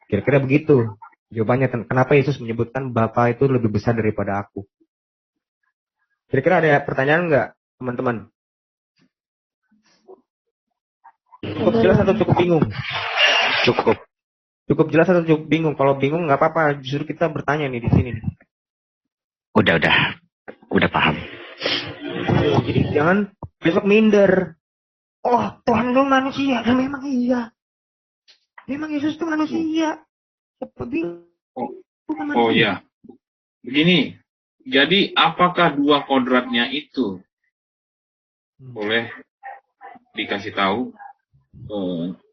Kira-kira begitu jawabannya. Kenapa Yesus menyebutkan Bapa itu lebih besar daripada aku? Kira-kira ada pertanyaan nggak, teman-teman? Cukup jelas atau cukup bingung? Cukup jelas atau cukup bingung? Kalau bingung nggak apa-apa, justru kita bertanya nih di sini. Udah paham. Jadi jangan besok minder. Oh, Tuhan itu manusia. Dan memang iya. Memang Yesus itu manusia. Siapa bilang? Oh ya. Begini. Jadi apakah dua kodratnya itu boleh dikasih tahu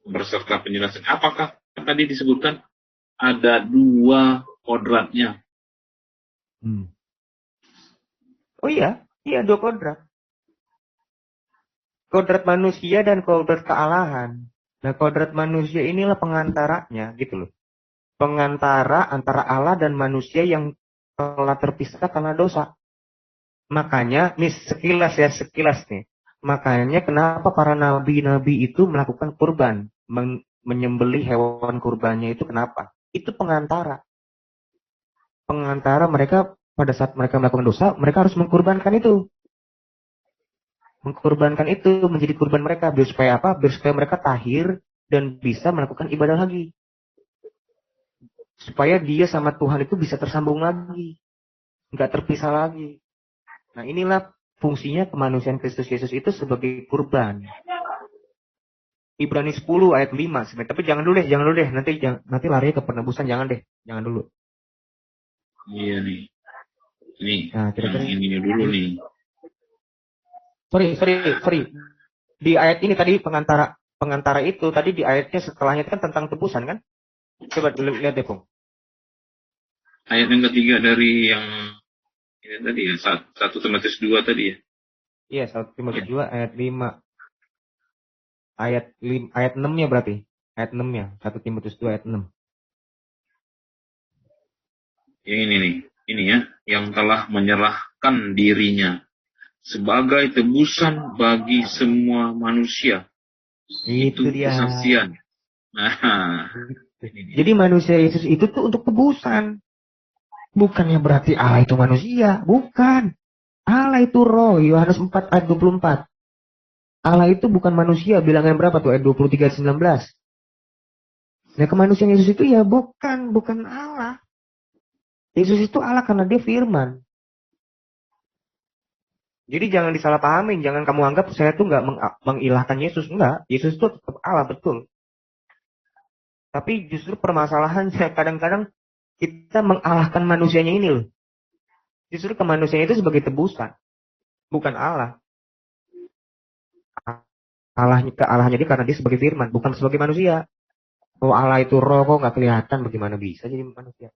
berserta penjelasan? Apakah tadi disebutkan ada dua kodratnya? Oh iya dua kodrat. Kodrat manusia dan kodrat kealahan. Nah, kodrat manusia inilah pengantaranya, gitu loh. Pengantara antara Allah dan manusia yang telah terpisah karena dosa. Makanya, nih sekilas nih. Makanya kenapa para nabi-nabi itu melakukan kurban, menyembelih hewan kurbannya itu kenapa? Itu pengantara. Pengantara mereka pada saat mereka melakukan dosa, mereka harus mengkurbankan itu. Mengkurbankan itu menjadi kurban mereka. Biar supaya apa? Biar supaya mereka tahir dan bisa melakukan ibadah lagi. Supaya dia sama Tuhan itu bisa tersambung lagi. Nggak terpisah lagi. Nah, inilah fungsinya kemanusiaan Kristus Yesus itu sebagai kurban. Ibrani 10 ayat 5 sebenarnya. Tapi jangan dulu deh. Nanti lari ke penebusan, jangan dulu. Iya nih. Nih, nah, kira-kira ini dulu nih. Sorry. Di ayat ini tadi pengantara itu tadi di ayatnya setelahnya kan tentang tebusan kan? Coba lihat deh, Pung. Ayat yang ketiga dari yang ini tadi ya, 1 Timotius 2 tadi ya. Iya, 1 Timotius 2 ayat 5. Ayat 6-nya berarti. Ayat 6-nya, 1 Timotius 2 ayat 6. Yang ini nih, ini ya, yang telah menyerahkan dirinya sebagai tebusan bagi semua manusia. Itu dia. kesaksian. Nah, jadi manusia Yesus itu tuh untuk tebusan. Bukannya berarti Allah itu manusia. Bukan. Allah itu roh. Yohanes 4 ayat 24. Allah itu bukan manusia. Bilangan berapa tuh? Ayat 23 19. Nah, kemanusiaan Yesus itu ya bukan Allah. Yesus itu Allah karena dia firman. Jadi jangan disalahpahamin. Jangan kamu anggap saya tuh nggak mengilahkan Yesus. Enggak. Yesus itu tetap Allah, betul. Tapi justru permasalahannya kadang-kadang kita mengalahkan manusianya ini loh. Justru kemanusiaan itu sebagai tebusan. Bukan Allah. Allahnya dia karena dia sebagai firman. Bukan sebagai manusia. Oh, Allah itu roh kok nggak kelihatan. Bagaimana bisa jadi manusia?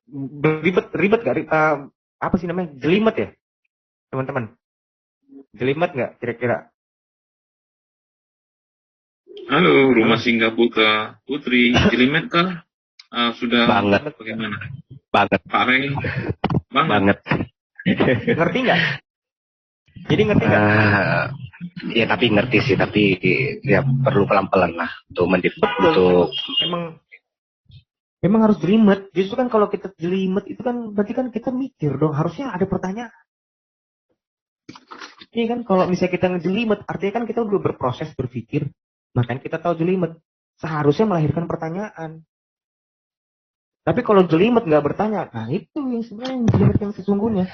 Ribet gak? Apa sih namanya? Jelimet ya? Teman-teman. Jelimet gak kira-kira? Halo, Rumah Singgah Putra Putri. Jelimet kah? Sudah banget. Bagaimana? Banget. Pak Rey? Banget. Ngerti nggak? Jadi ngerti nggak? Ya tapi ngerti sih, tapi ya perlu pelan-pelan lah untuk untuk memang harus jelimet. Justru kan kalau kita jelimet itu kan berarti kan kita mikir dong, harusnya ada pertanyaan. Ini kan kalau misalnya kita ngejelimet, artinya kan kita udah berproses berpikir, makanya kita tahu jelimet. Seharusnya melahirkan pertanyaan. Tapi kalau jelimet nggak bertanya, nah itu yang sebenarnya jelimet yang sesungguhnya.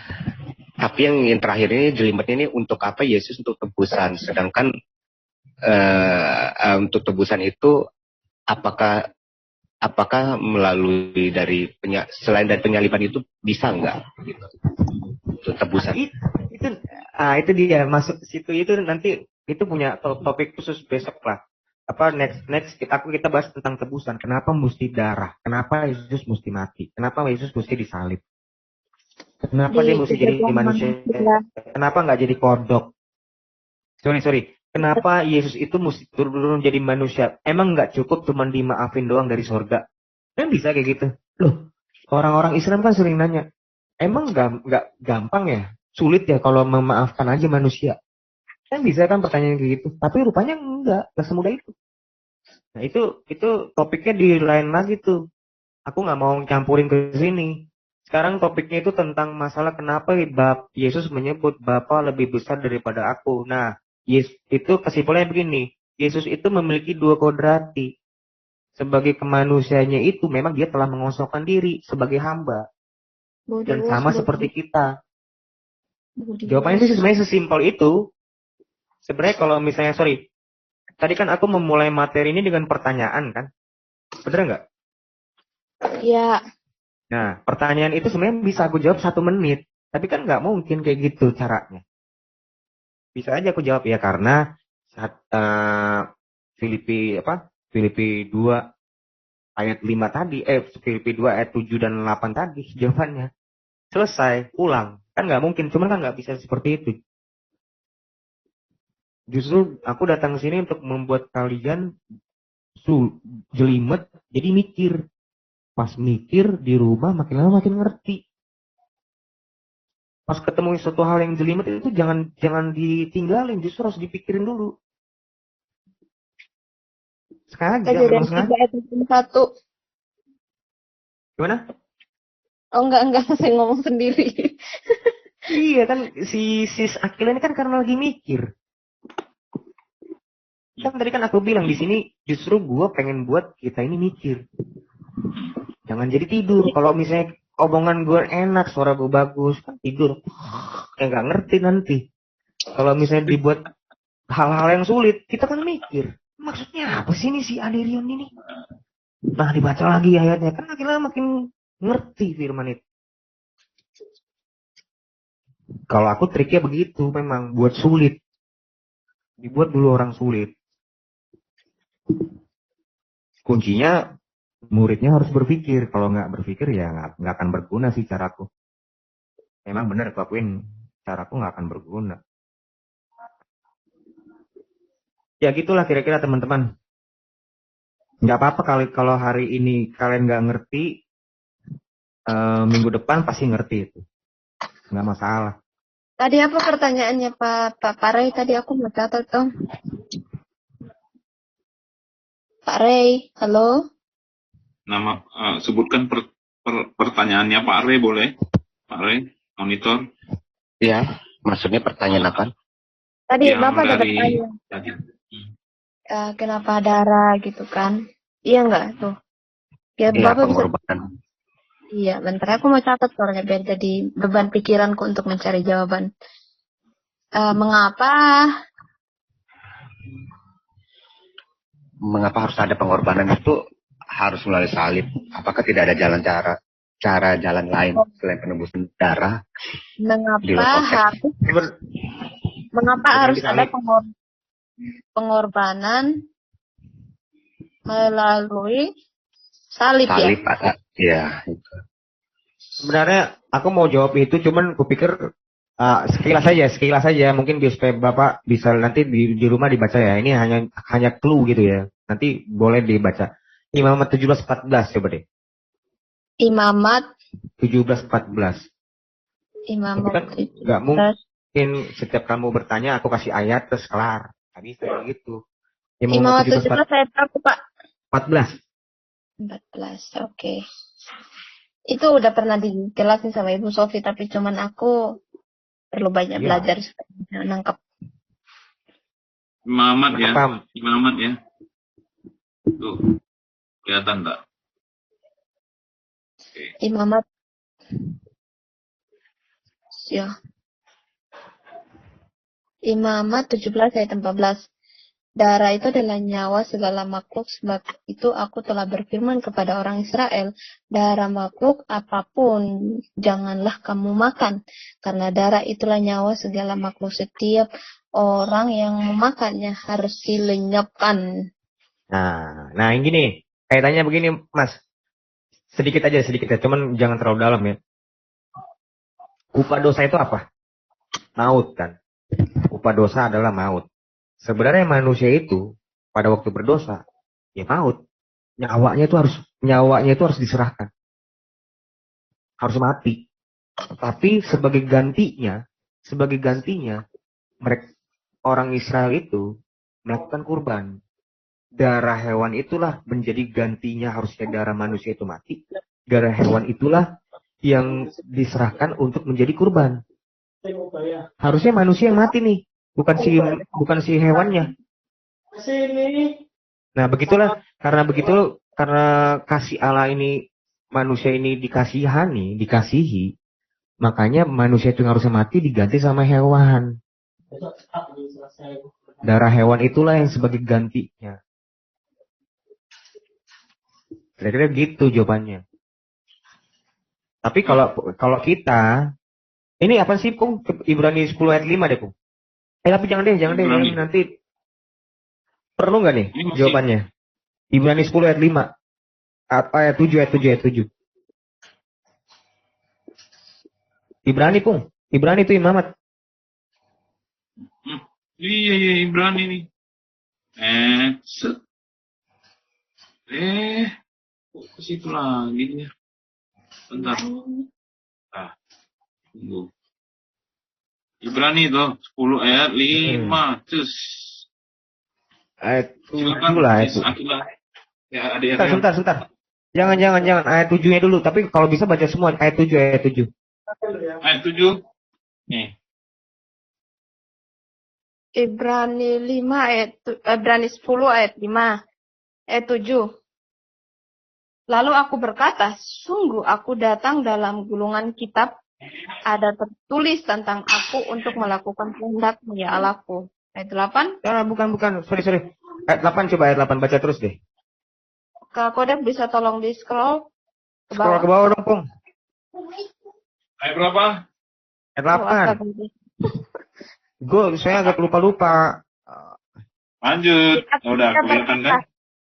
Tapi yang terakhir ini jelimet ini untuk apa? Yesus untuk tebusan. Sedangkan untuk tebusan itu apakah melalui dari selain dari penyaliban itu bisa nggak? Gitu. Untuk tebusan. Itu dia masuk situ itu nanti itu punya topik khusus besok lah. Next kita bahas tentang tebusan. Kenapa mesti darah? Kenapa Yesus mesti mati? Kenapa Yesus mesti disalib? Kenapa dia mesti jadi manusia? Kenapa nggak jadi kodok? Sorry. Kenapa Yesus itu mesti turun jadi manusia? Emang nggak cukup cuma dimaafin doang dari surga? Kan bisa kayak gitu. Loh, orang-orang Islam kan sering nanya, emang nggak gampang ya? Sulit ya kalau memaafkan aja manusia? Kan bisa kan pertanyaan kayak gitu. Tapi rupanya nggak semudah itu. Nah itu topiknya di lain lagi tuh. Aku nggak mau campurin ke sini. Sekarang topiknya itu tentang masalah kenapa Yesus menyebut Bapa lebih besar daripada aku. Nah, itu kesimpulannya begini. Yesus itu memiliki dua kodrati. Sebagai kemanusiaannya itu memang dia telah mengosongkan diri sebagai hamba. Dan sama seperti kita. Jawabannya sih sebenarnya sesimpel itu. Sebenarnya kalau misalnya, tadi kan aku memulai materi ini dengan pertanyaan kan? Bener nggak? Iya. Nah, pertanyaan itu sebenarnya bisa aku jawab 1 menit. Tapi kan nggak mungkin kayak gitu caranya. Bisa aja aku jawab ya karena Filipi 2 ayat 5 tadi, Filipi 2 ayat 7 dan 8 tadi jawabannya. Selesai, pulang. Kan nggak mungkin, cuman kan nggak bisa seperti itu. Justru aku datang ke sini untuk membuat kalian jelimet, jadi mikir. Pas mikir di rumah makin lama makin ngerti. Pas ketemu suatu hal yang jelimet itu jangan ditinggalin, justru harus dipikirin dulu. Sengaja, memang sengaja. Gimana? Oh enggak, saya ngomong sendiri. Iya kan, si Sis Akila ini kan karena lagi mikir. Kan tadi kan aku bilang di sini justru gue pengen buat kita ini mikir. Jangan jadi tidur. Kalau misalnya omongan gue enak, suara gue bagus, kan tidur. Nggak ngerti nanti. Kalau misalnya dibuat hal-hal yang sulit, kita kan mikir. Maksudnya apa sih ini si Aderion ini? Nah dibaca lagi ayatnya. Kan akhirnya makin ngerti firman itu. Kalau aku triknya begitu, memang buat sulit. Dibuat dulu orang sulit. Kuncinya muridnya harus berpikir. Kalau nggak berpikir ya nggak akan berguna sih caraku. Memang benar aku akuin caraku nggak akan berguna. Ya gitulah kira-kira teman-teman. Nggak apa-apa kalau hari ini kalian nggak ngerti, minggu depan pasti ngerti itu. Nggak masalah. Tadi apa pertanyaannya Pak Ray? Tadi aku mau catat dong. Pak Ray, halo? Sebutkan pertanyaannya Pak Ray boleh? Pak Ray, monitor. Ya, maksudnya pertanyaan apa? Tadi Bapak ada bertanya. Kenapa darah gitu kan? Iya enggak tuh? Ya, Bapak pengorbanan. Iya, bentar aku mau catat soalnya biar jadi beban pikiranku untuk mencari jawaban. Mengapa harus ada pengorbanan itu harus melalui salib? Apakah tidak ada jalan lain selain penebusan darah? Mengapa harus ada pengorbanan melalui salib ya? Ya, itu. Sebenarnya aku mau jawab itu, cuman kupikir sekilas saja mungkin supaya Bapak bisa nanti di rumah dibaca ya. Ini hanya clue gitu ya. Nanti boleh dibaca. Imamat 17:14 coba deh. Imamat 17:14. Imamat kan nggak mungkin mungkin setiap kamu bertanya aku kasih ayat terus kelar. Nggak bisa kayak gitu. Imamat 17 ayat berapa, Pak? 14. 14, oke. Itu udah pernah dijelasin sama Ibu Sofi, tapi cuman aku perlu banyak Iya. belajar supaya bisa nangkep. Imamat ya. Kenapa? Imamat ya. Tuh. Kelihatan tak? Oke. Imamat. Ya. Imamat 17 ayat 14. Darah itu adalah nyawa segala makhluk, sebab itu aku telah berfirman kepada orang Israel, darah makhluk apapun janganlah kamu makan, karena darah itulah nyawa segala makhluk. Setiap orang yang memakannya harus dilenyapkan. Nah ini nih, kaitannya begini Mas. Sedikit aja, cuman jangan terlalu dalam ya. Upah dosa itu apa? Maut kan. Upah dosa adalah maut. Sebenarnya manusia itu pada waktu berdosa, ya maut. Nyawanya itu harus diserahkan. Harus mati. Tapi sebagai gantinya, mereka orang Israel itu melakukan kurban. Darah hewan itulah menjadi gantinya, harusnya darah manusia itu mati. Darah hewan itulah yang diserahkan untuk menjadi kurban. Harusnya manusia yang mati nih, bukan si hewannya. Nah, begitulah karena kasih Allah ini manusia ini dikasihi, makanya manusia itu yang harusnya mati diganti sama hewan. Darah hewan itulah yang sebagai gantinya. Kira-kira gitu jawabannya. Tapi kalau kita, ini apa sih, Pung? Ibrani 10 ayat 5 deh, Pung. Tapi jangan deh, nanti perlu nggak nih jawabannya? Ibrani 10 ayat 5. Ayat 7. Ibrani, Pung. Ibrani itu imamat. Iya, Ibrani nih. Kok ke situ lagi nih? Bentar. Tunggu. Ibrani tuh 10 ayat 5. Cus. Ayat 7 Silakan, lah itu. Ya, Sebentar. Jangan ayat 7-nya dulu, tapi kalau bisa baca semua ayat 7. Ayat 7. Nih. Ibrani 10 ayat 5. Ayat 7. Lalu aku berkata, sungguh aku datang dalam gulungan kitab, ada tertulis tentang aku untuk melakukan kehendak-Mu ya Allahku. Ayat 8. Bukan. Sorry. Ayat 8, coba ayat 8 baca terus deh. Kak Kodek bisa tolong di scroll ke Scroll bawah. ke bawah dong, Pung. Ayat berapa? Ayat 8. Saya agak lupa. Lanjut. Udah, kelihatan kan?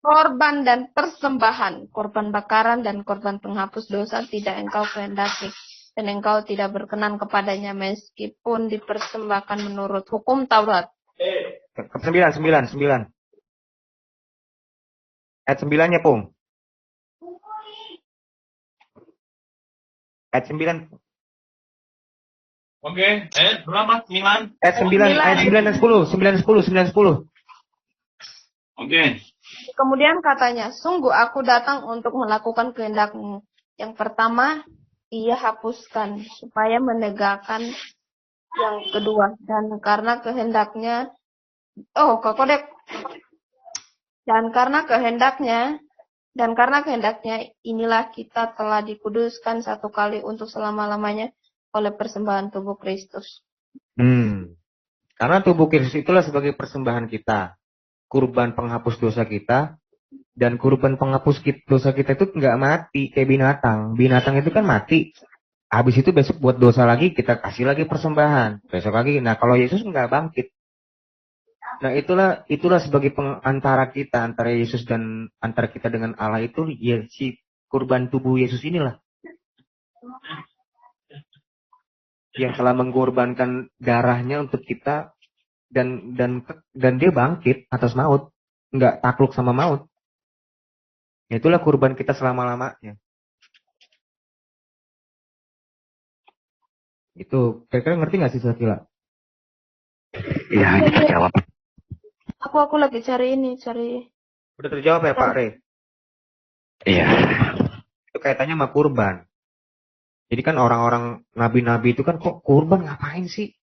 Korban dan persembahan, korban bakaran dan korban penghapus dosa tidak engkau kehendaki, dan engkau tidak berkenan kepadanya meskipun dipersembahkan menurut hukum Taurat. 9. Ayat 9-nya, Pung. Ayat 9. Oke, ayat berapa? 9. Ayat 9 dan 10. Oke. Kemudian katanya, sungguh aku datang untuk melakukan kehendak-Mu. Yang pertama, ia hapuskan supaya menegakkan yang kedua. Dan karena kehendaknya, dan karena kehendaknya inilah kita telah dikuduskan satu kali untuk selama-lamanya oleh persembahan tubuh Kristus. Karena tubuh Kristus itulah sebagai persembahan kita. Kurban penghapus dosa kita, dan kurban penghapus dosa kita itu nggak mati kayak binatang. Binatang itu kan mati. Habis itu besok buat dosa lagi kita kasih lagi persembahan. Besok lagi. Nah kalau Yesus nggak bangkit. Nah itulah sebagai pengantara kita antara Yesus dan antara kita dengan Allah itu ya si kurban tubuh Yesus inilah. Yang telah mengorbankan darahnya untuk kita. Dan dia bangkit atas maut, nggak takluk sama maut. Itulah kurban kita selama-lamanya. Itu kira-kira ngerti nggak sih Sakila? Iya, dijawab. Aku lagi cari. Udah terjawab ya Pak Re? Iya. Itu kaitannya sama kurban. Jadi kan orang-orang nabi-nabi itu kan kok kurban ngapain sih?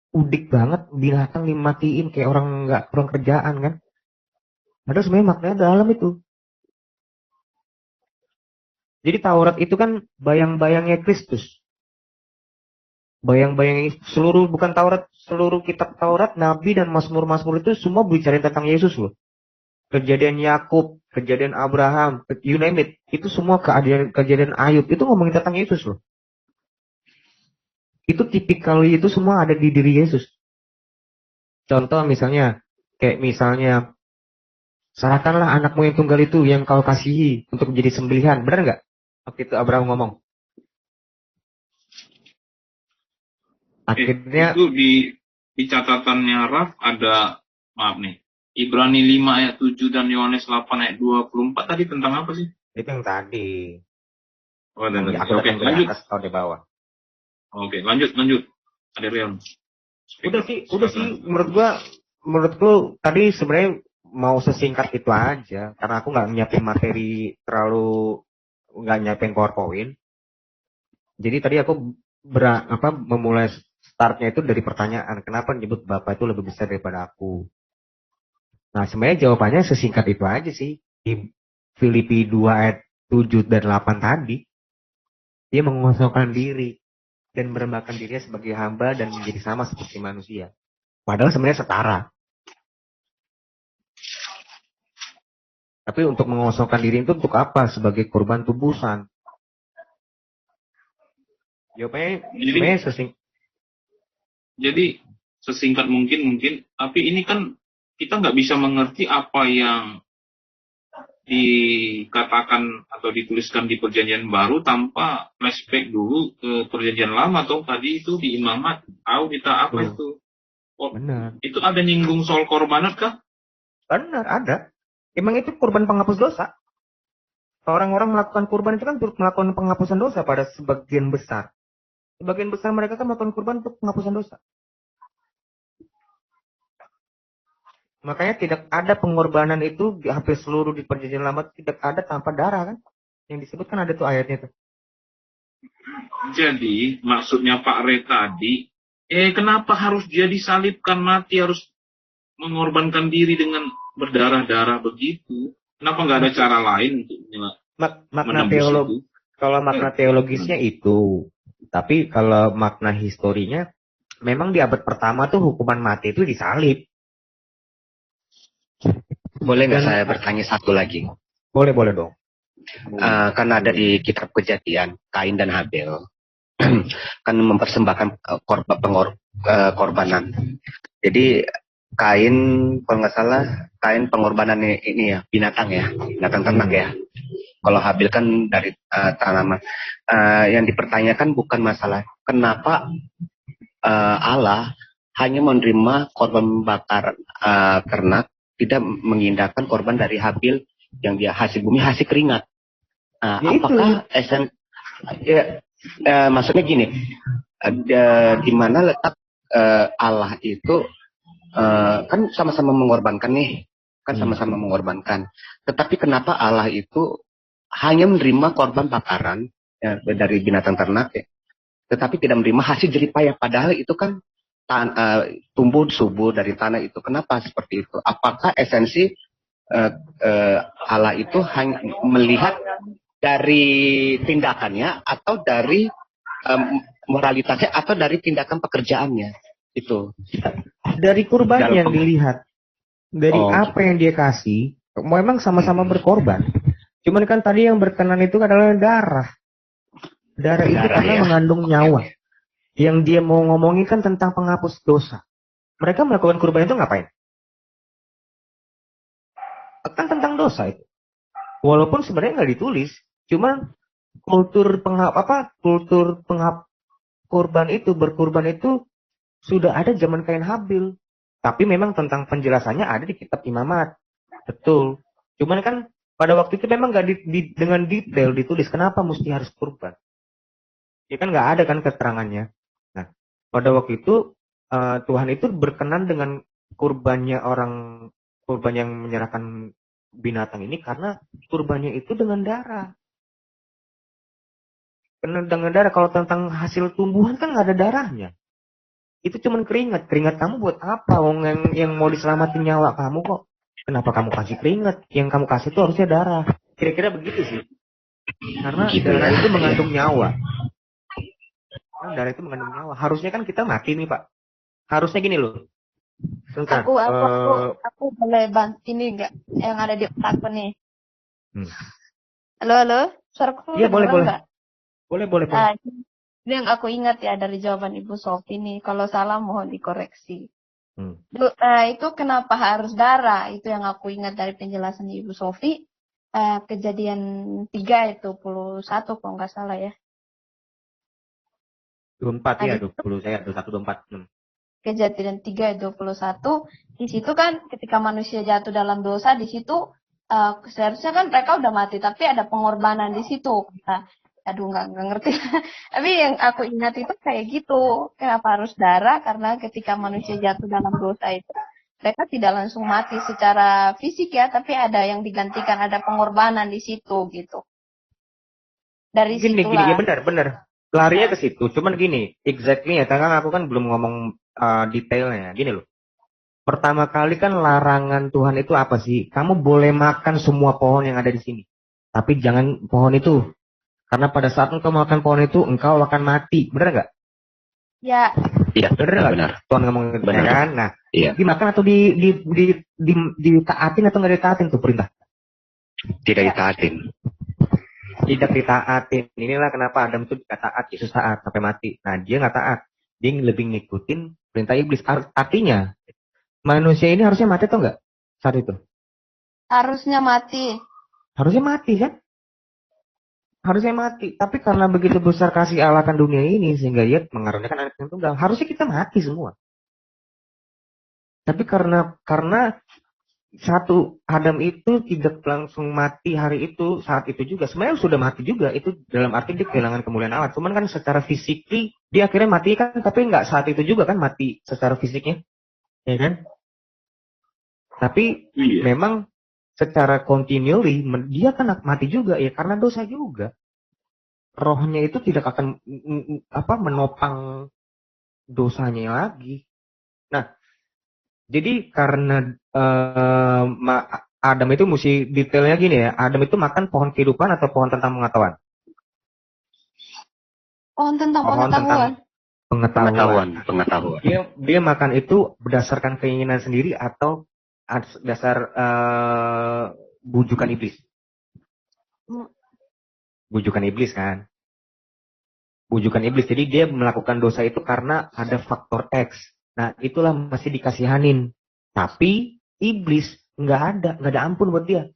Udik banget binatang dimatiin kayak orang nggak kurang kerjaan kan? Padahal sebenarnya maknanya dalam itu. Jadi Taurat itu kan bayang-bayangnya Kristus. Bayang-bayang seluruh, bukan Taurat, seluruh kitab Taurat, Nabi dan Mazmur-Mazmur itu semua bicara tentang Yesus loh. Kejadian Yakub, kejadian Abraham, you name it. Itu semua kejadian Ayub, itu ngomongin tentang Yesus loh. Itu tipikal itu semua ada di diri Yesus. Contoh misalnya, kayak misalnya, serahkanlah anakmu yang tunggal itu yang kau kasihi untuk menjadi sembelihan. Benar nggak? Waktu itu Abraham ngomong. Akhirnya itu di catatannya Raf ada, maaf nih, Ibrani 5 ayat 7 dan Yohanes 8 ayat 24 tadi tentang apa sih? itu yang tadi. Oh, dan Aku oke, datang dari lanjut. atas atau di bawah. Oke, lanjut. Ada Rian. Udah sih menurutku tadi sebenarnya mau sesingkat itu aja karena aku nggak nyiapin materi terlalu, nggak nyiapin PowerPoint. Jadi tadi aku memulai startnya itu dari pertanyaan kenapa nyebut Bapak itu lebih besar daripada aku. Nah sebenarnya jawabannya sesingkat itu aja sih. Di Filipi 2 ayat 7 dan 8 tadi dia mengosongkan diri dan merendahkan dirinya sebagai hamba dan menjadi sama seperti manusia. Padahal sebenarnya setara. Tapi untuk mengosongkan diri itu untuk apa? Sebagai korban tubusan. Jawabannya jadi sesingkat mungkin, tapi ini kan kita nggak bisa mengerti apa yang dikatakan atau dituliskan di perjanjian baru tanpa flashback dulu ke perjanjian lama atau tadi itu di imamat. Tahu kita apa itu? Oh, benar. Itu ada nyinggung soal korbanat kah? Benar, ada. Emang itu kurban penghapus dosa. Orang-orang melakukan kurban itu kan melakukan penghapusan dosa pada sebagian besar. Sebagian besar mereka kan melakukan kurban untuk penghapusan dosa. Makanya tidak ada pengorbanan itu hampir seluruh di perjanjian lama tidak ada tanpa darah kan? Yang disebutkan ada tuh ayatnya tuh. Jadi maksudnya Pak Re tadi, kenapa harus dia disalibkan mati, harus mengorbankan diri dengan berdarah-darah begitu? Kenapa nggak ada cara lain untuk makna teologi? Kalau makna teologisnya itu, tapi kalau makna historinya, memang di abad pertama tuh hukuman mati itu disalib. Boleh nggak saya bertanya satu lagi? Boleh dong. Kan ada di kitab Kejadian, Kain dan Habel kan mempersembahkan korbanan. Jadi Kain, kalau nggak salah, Kain pengorbanannya ini ya binatang ternak ya. Kalau Habil kan dari tanaman. Yang dipertanyakan bukan masalah kenapa Allah hanya menerima korban bakar ternak, tidak mengindahkan korban dari Habil yang dia hasil bumi, hasil keringat. Apakah maksudnya gini, di mana letak Allah itu kan sama-sama mengorbankan nih, sama-sama mengorbankan. Tetapi kenapa Allah itu hanya menerima korban bakaran dari binatang ternak, tetapi tidak menerima hasil jerih payah? Padahal itu kan tumbuh subur dari tanah itu. Kenapa seperti itu? Apakah esensi Allah itu hanya melihat dari tindakannya atau dari moralitasnya atau dari tindakan pekerjaannya? Itu dari kurban yang dilihat, dari apa yang dia kasih. Memang sama-sama berkorban, cuman kan tadi yang berkenan itu adalah darah itu karena mengandung nyawa. Yang dia mau ngomongin kan tentang penghapus dosa. Mereka melakukan kurban itu ngapain? Kan tentang dosa itu. Walaupun sebenarnya nggak ditulis, cuman kultur kurban itu, berkurban itu sudah ada zaman Kain Habil. Tapi memang tentang penjelasannya ada di kitab Imamat. Betul. Cuman kan pada waktu itu memang nggak dengan detail ditulis kenapa mesti harus kurban. Ya kan nggak ada kan keterangannya. Nah, pada waktu itu Tuhan itu berkenan dengan kurban yang menyerahkan binatang ini karena kurbannya itu dengan darah. Karena dengan darah, kalau tentang hasil tumbuhan kan nggak ada darahnya. Itu cuma keringat. Keringat kamu buat apa? Wong yang mau diselamatin nyawa kamu kok. Kenapa kamu kasih keringat? Yang kamu kasih itu harusnya darah. Kira-kira begitu sih. Karena darah itu mengandung nyawa. Darah itu mengandung nyawa. Harusnya kan kita mati nih, Pak. Harusnya gini loh. Sebentar. Aku boleh bantu ini enggak yang ada di otakku nih. Halo. Suaraku Iya, boleh. enggak? Boleh. Ini yang aku ingat ya dari jawaban Ibu Sofi nih. Kalau salah mohon dikoreksi. Itu kenapa harus darah? Itu yang aku ingat dari penjelasan Ibu Sofi. Kejadian 3 itu 21 kalau nggak salah ya. 24 ya, 20 saya 21 24. Kejadian 3 21. Di situ kan ketika manusia jatuh dalam dosa, di situ seharusnya kan mereka udah mati, tapi ada pengorbanan di situ. Aduh nggak ngerti. Tapi yang aku ingat itu kayak gitu. Kenapa harus darah? Karena ketika manusia jatuh dalam dosa itu, mereka tidak langsung mati secara fisik ya, tapi ada yang digantikan, ada pengorbanan di situ gitu. Dari situlah. Gini, ya benar. Larinya ke situ. Cuman gini, exactly ya, karena aku kan belum ngomong detailnya. Gini loh. Pertama kali kan larangan Tuhan itu apa sih? Kamu boleh makan semua pohon yang ada di sini. Tapi jangan pohon itu. Karena pada saat engkau makan pohon itu, engkau akan mati. Benar nggak? Ya. Iya, benar. Tuhan ngomong benar kan? Nah, iya. Dimakan atau ditaatin atau nggak ditaatin tuh perintah? Tidak ditaatin. Tidak ditaatin. Inilah kenapa Adam itu tidak taat, Yesus taat sampai mati. Nah, dia nggak taat. Dia lebih ngikutin perintah iblis. Artinya, manusia ini harusnya mati atau nggak saat itu? Harusnya mati. Harusnya mati kan? Harusnya mati. Tapi karena begitu besar kasih Allah akan dunia ini, sehingga dia mengaruniakan anak yang tunggal. Harusnya kita mati semua. Tapi karena satu Adam itu tidak langsung mati hari itu, saat itu juga. Sebenarnya sudah mati juga. Itu dalam arti dia kehilangan kemuliaan Allah. Cuman kan secara fisikly, dia akhirnya mati kan. Tapi nggak saat itu juga kan mati secara fisiknya. Ya kan? Tapi memang secara continually dia kan mati juga ya karena dosa juga. Rohnya itu tidak akan menopang dosanya lagi. Nah, jadi karena Adam itu mesti detailnya gini ya. Adam itu makan pohon kehidupan atau pohon tentang pengetahuan? Pohon tentang pengetahuan. Pengetahuan. Dia makan itu berdasarkan keinginan sendiri atau dasar bujukan iblis. Bujukan iblis kan. Bujukan iblis. Jadi dia melakukan dosa itu karena ada faktor X. Nah, itulah masih dikasihanin. Tapi iblis nggak ada ampun buat dia.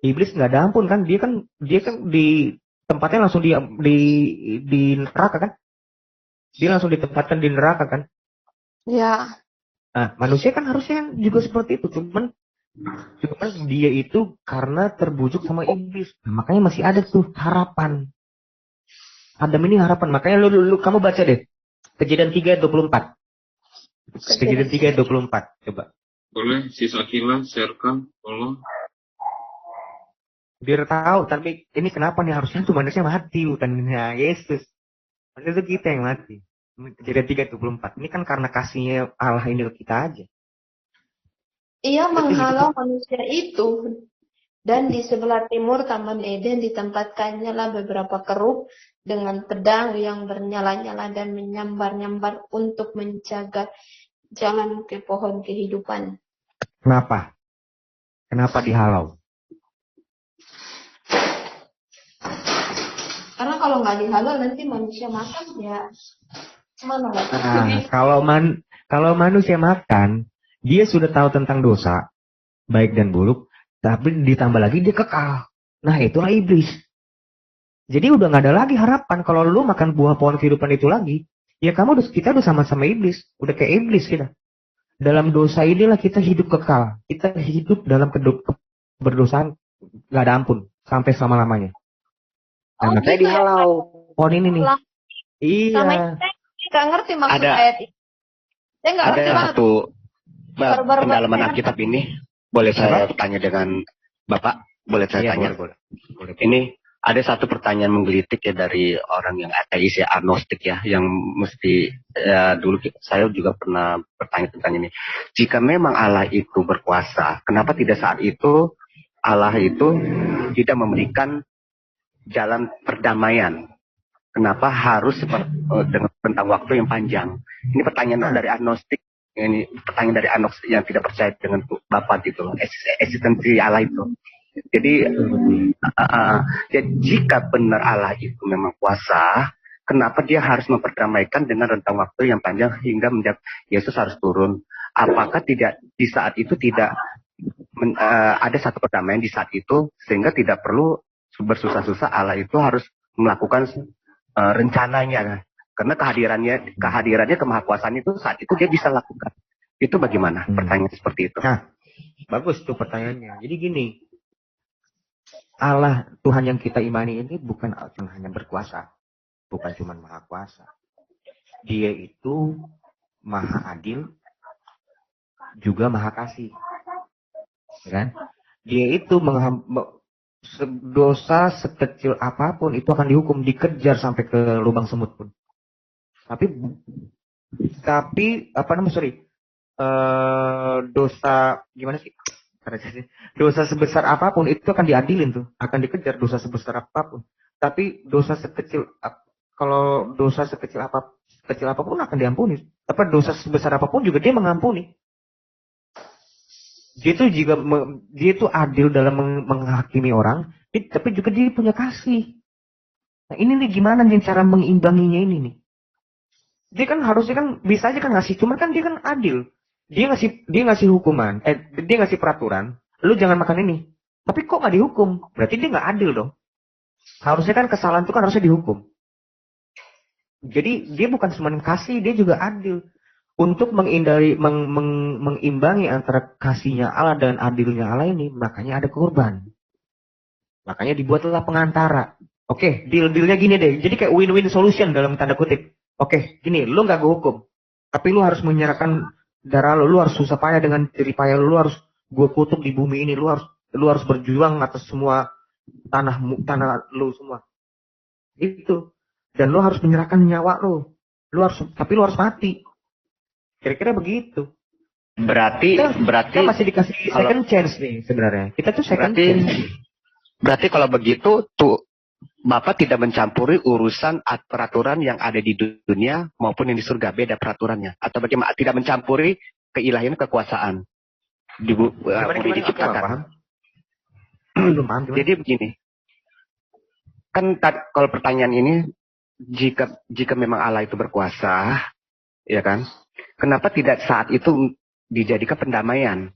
Iblis nggak ada ampun kan. Dia kan di tempatnya langsung di neraka kan. Dia langsung ditempatkan di neraka kan. Ya. Nah, manusia kan harusnya juga seperti itu. Cuman dia itu karena terbujuk sama iblis. Nah, makanya masih ada tuh harapan. Adam ini harapan. Makanya lu kamu baca deh. Kejadian 3:24. Kejadian 3:24. Coba. Boleh si Sakila sharekan tolong. Biar tahu, tapi ini kenapa nih harusnya tuh manusia mati bukannya Yesus. Maksudnya itu kita yang mati. Kejadian 3:24. Ini kan karena kasihnya Allah ini ke kita aja. Ia menghalau manusia itu. Dan di sebelah timur Taman Eden ditempatkannya lah beberapa kerub dengan pedang yang bernyala-nyala dan menyambar-nyambar untuk menjaga jalan ke pohon kehidupan. Kenapa? Kenapa dihalau? Karena kalau nggak dihalau nanti manusia makan ya mana lagi? Kalau manusia makan, dia sudah tahu tentang dosa, baik dan buruk. Tapi ditambah lagi dia kekal. Nah, itulah iblis. Jadi udah nggak ada lagi harapan. Kalau lu makan buah pohon kehidupan itu lagi, ya kita udah sama-sama iblis. Udah kayak iblis kita. Dalam dosa inilah kita hidup kekal. Kita hidup dalam berdosaan nggak ada ampun sampai selama-lamanya. Nah, makanya dihalau pohon ini nih. Iya. nggak ngerti maksud Ada- ayat ini. Saya nggak ngerti Ada banget. satu Baru-baru pendalaman baca. Alkitab ini. Boleh saya tanya dengan Bapak? Boleh saya tanya? boleh. Ini ada satu pertanyaan menggelitik ya dari orang yang ateis ya, agnostik ya, yang mesti dulu saya juga pernah bertanya tentang ini. Jika memang Allah itu berkuasa, kenapa tidak saat itu Allah itu tidak memberikan jalan perdamaian? Kenapa harus dengan rentang waktu yang panjang? Ini pertanyaan dari agnostik. Ini pertanyaan dari agnostik yang tidak percaya dengan Bapa gitu loh, eksistensi Allah itu. Jadi, jika benar Allah itu memang kuasa, kenapa dia harus memperdamaikan dengan rentang waktu yang panjang hingga Yesus harus turun? Apakah tidak di saat itu tidak ada satu perdamaian di saat itu sehingga tidak perlu bersusah-susah Allah itu harus melakukan rencananya? Karena kehadirannya kemahakuasaan itu saat itu dia bisa lakukan. Itu bagaimana? Pertanyaan seperti itu. Nah, bagus tuh pertanyaannya. Jadi gini, Allah Tuhan yang kita imani ini bukan cuma hanya berkuasa, bukan cuma maha kuasa. Dia itu maha adil, juga maha kasih, kan? Dia itu dosa sekecil apapun itu akan dihukum, dikejar sampai ke lubang semut pun. Tapi dosa gimana sih? Dosa sebesar apapun itu akan diadilin tuh, akan dikejar dosa sebesar apapun. Tapi dosa sekecil apapun akan diampuni. Apa dosa sebesar apapun juga dia mengampuni. Dia itu adil dalam menghakimi orang, tapi juga dia punya kasih. Nah ini nih gimana nih cara mengimbanginya ini nih? Dia kan harusnya kan bisa aja kan ngasih, cuman kan dia kan adil. Dia ngasih hukuman, dia ngasih peraturan, lu jangan makan ini. Tapi kok nggak dihukum? Berarti dia nggak adil dong. Harusnya kan kesalahan itu kan harusnya dihukum. Jadi dia bukan cuma kasih, dia juga adil. Untuk mengimbangi antara kasihnya Allah dan adilnya Allah ini, makanya ada korban. Makanya dibuatlah pengantara. Oke, deal-dealnya gini deh. Jadi kayak win-win solution dalam tanda kutip. Oke, gini, lu nggak gue hukum, tapi lu harus menyerahkan darah lu harus susah payah dengan jerih payah lu harus gue kutuk di bumi ini, lu harus berjuang atas semua tanah lu semua. Itu. Dan lu harus menyerahkan nyawa lu. Tapi lu harus mati. Kira-kira begitu. Berarti kita masih dikasih second chance nih sebenarnya. Kita tuh second chance. Berarti kalau begitu tuh Bapak tidak mencampuri urusan peraturan yang ada di dunia maupun yang di surga, beda peraturannya. Atau bagaimana? Tidak mencampuri keilahian kekuasaan di bumi diciptakan. Jadi begini, kan kalau pertanyaan ini, jika memang Allah itu berkuasa, ya kan? Kenapa tidak saat itu dijadikan pendamaian?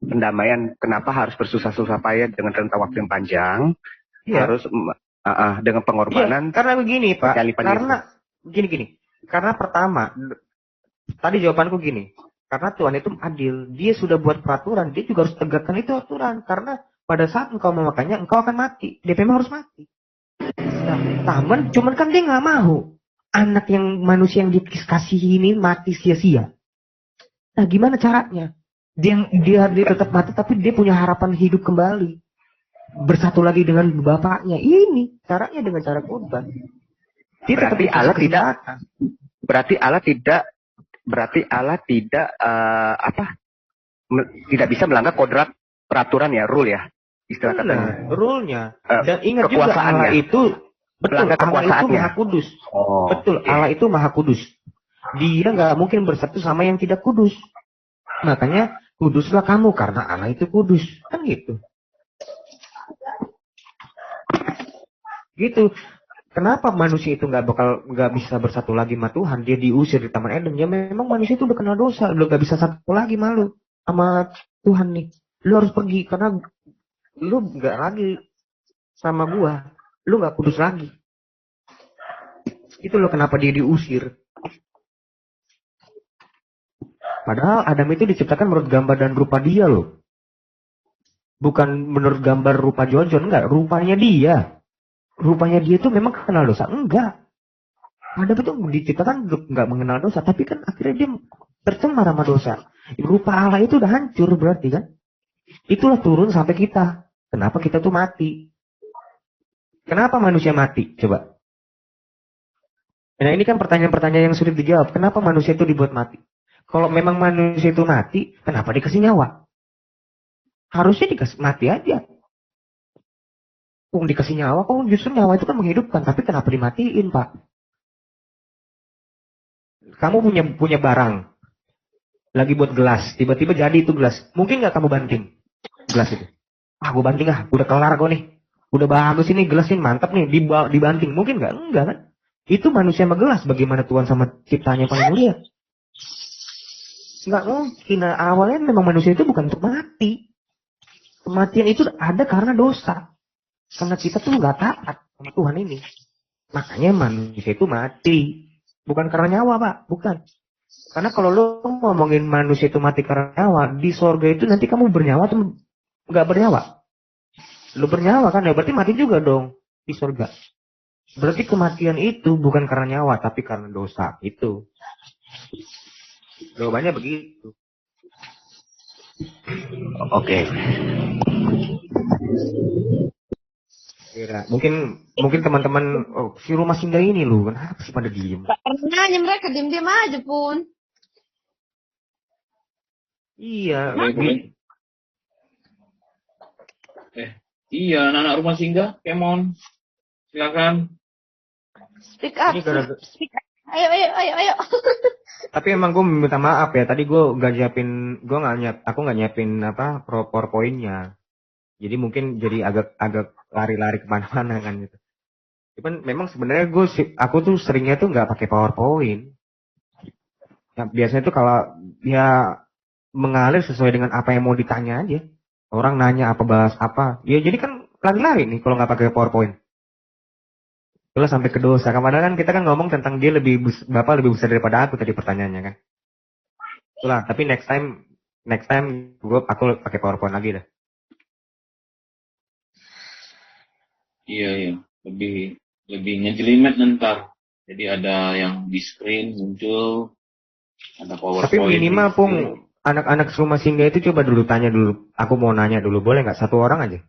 Pendamaian, kenapa harus bersusah-susah payah dengan rentang waktu yang panjang? Iya. Harus dengan pengorbanan. Iya, karena begini Pak, karena pertama, tadi jawabanku gini, karena Tuhan itu adil, dia sudah buat peraturan, dia juga harus tegakkan itu aturan, karena pada saat engkau memakannya, engkau akan mati, dia memang harus mati. Cuman kan dia nggak mau, anak yang manusia yang dikasihi ini mati sia-sia. Nah gimana caranya? Dia tetap mati, tapi dia punya harapan hidup kembali. Bersatu lagi dengan bapaknya. Ini caranya dengan cara korban. Berarti Allah tidak tidak bisa melanggar kodrat peraturan ya, rule ya, istilah katanya. Rule-nya. Dan ingat juga Allah itu betul, Allah itu Maha Kudus. Betul, Allah itu Maha Kudus. Dia nggak mungkin bersatu sama yang tidak kudus. Makanya kuduslah kamu karena Allah itu kudus. Kan gitu. Gitu. Kenapa manusia itu nggak bisa bersatu lagi sama Tuhan? Dia diusir di Taman Eden. Ya memang manusia itu udah kenal dosa, udah nggak bisa satu lagi malu sama Tuhan nih. Lu harus pergi karena lu nggak lagi sama gua, lu nggak kudus lagi. Itu loh kenapa dia diusir. Padahal Adam itu diciptakan menurut gambar dan rupa dia loh. Bukan menurut gambar rupa Jojon, enggak. Rupanya dia. Rupanya dia itu memang kenal dosa. Enggak. Adam itu diciptakan nggak mengenal dosa, tapi kan akhirnya dia tercemar sama dosa. Rupa Allah itu udah hancur berarti kan? Itulah turun sampai kita. Kenapa kita tuh mati? Kenapa manusia mati? Coba. Nah ini kan pertanyaan-pertanyaan yang sulit dijawab. Kenapa manusia itu dibuat mati? Kalau memang manusia itu mati, kenapa dikasih nyawa? Harusnya dikasih mati aja. Dikasih nyawa, justru nyawa itu kan menghidupkan. Tapi kenapa dimatiin, Pak? Kamu punya barang. Lagi buat gelas. Tiba-tiba jadi itu gelas. Mungkin nggak kamu banting gelas itu? Gue banting udah kelar kok nih. Udah bagus ini gelas ini, mantap nih. Dibanting. Mungkin nggak? Enggak kan? Itu manusia sama gelas. Bagaimana Tuhan sama ciptanya paling mulia? Nggak mungkin. Awalnya memang manusia itu bukan untuk mati. Kematian itu ada karena dosa. Karena kita tuh nggak taat sama Tuhan ini. Makanya manusia itu mati. Bukan karena nyawa, Pak. Bukan. Karena kalau lo ngomongin manusia itu mati karena nyawa, di sorga itu nanti kamu bernyawa atau nggak bernyawa? Lo bernyawa kan, ya berarti mati juga dong di sorga. Berarti kematian itu bukan karena nyawa, tapi karena dosa. Itu. Jawabannya begitu. Oke. Mungkin teman-teman si rumah singgah ini lu kenapa sih pada diem? Karena mereka diem-diem aja pun. Iya. Iya, anak-anak rumah singgah, Kemon. Silakan. Speak up. Ayo. Tapi emang gue minta maaf ya. Tadi aku nggak nyiapin PowerPoint-nya. Jadi mungkin jadi agak lari-lari kemana-mana kan gitu. Cuman memang sebenarnya aku tuh seringnya tuh nggak pakai PowerPoint. Nah, biasanya tuh kalau dia mengalir sesuai dengan apa yang mau ditanya aja. Orang nanya apa bahas apa. Ya jadi kan lari-lari nih kalau nggak pakai PowerPoint. Itulah sampai ke dosa. Kemarin kan kita kan ngomong tentang Bapak lebih besar daripada aku tadi pertanyaannya kan. Itulah. Tapi next time aku pakai PowerPoint lagi dah. Iya. Lebih ngejelimet ntar. Jadi ada yang di screen muncul, ada PowerPoint. Tapi minimal Pung, anak-anak rumah singgah itu coba dulu tanya dulu. Aku mau nanya dulu, boleh nggak? Satu orang aja.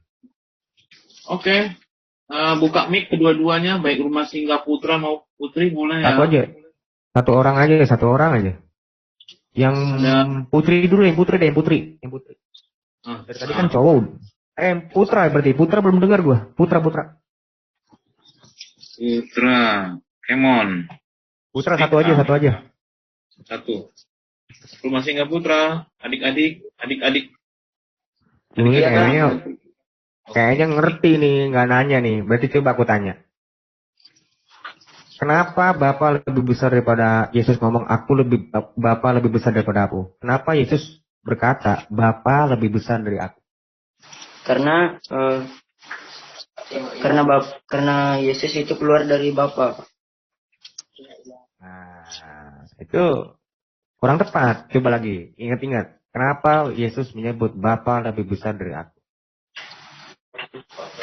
Oke. Buka mic kedua-duanya, baik rumah singgah putra mau putri boleh ya. Satu aja. Satu orang aja. Yang putri dulu, yang putri. Dari tadi kan cowok. Putra berarti. Putra belum dengar gua. Putra. Kemon. Putra satu aja. Satu. Rumah singgah putra, adik-adik. Kayaknya ngerti nih, nggak nanya nih. Berarti coba aku tanya. Kenapa Bapak lebih besar daripada Yesus ngomong Bapak lebih besar daripada aku? Kenapa Yesus berkata Bapak lebih besar dari aku? Karena Yesus itu keluar dari Bapa. Nah, itu kurang tepat. Coba lagi, ingat-ingat. Kenapa Yesus menyebut Bapa lebih besar dari aku?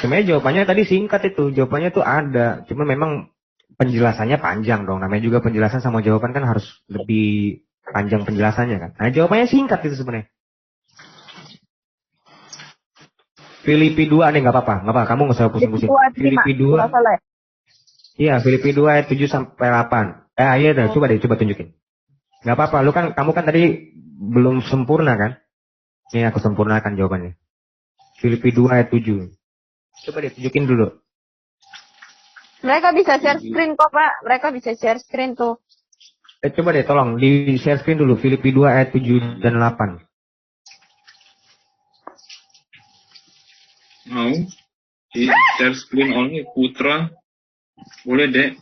Sebenarnya jawabannya tadi singkat itu. Jawabannya tuh ada. Cuma memang penjelasannya panjang dong. Namanya juga penjelasan sama jawaban kan harus lebih panjang penjelasannya kan. Nah jawabannya singkat itu sebenarnya. Filipi 2 nih nggak apa-apa. Kamu nggak usah pusing-pusing. Filipi 2. Iya, Filipi 2 ayat 7 sampai 8. Iya dah, coba tunjukin. Nggak apa-apa, kamu kan tadi belum sempurna kan? Ini aku sempurnakan jawabannya. Filipi 2 ayat 7. Coba tunjukin dulu. Mereka bisa share screen kok, Pak. Mereka bisa share screen tuh. Coba tolong di share screen dulu Filipi 2 ayat 7 dan 8. Mau di share screen oleh Putra, boleh dek.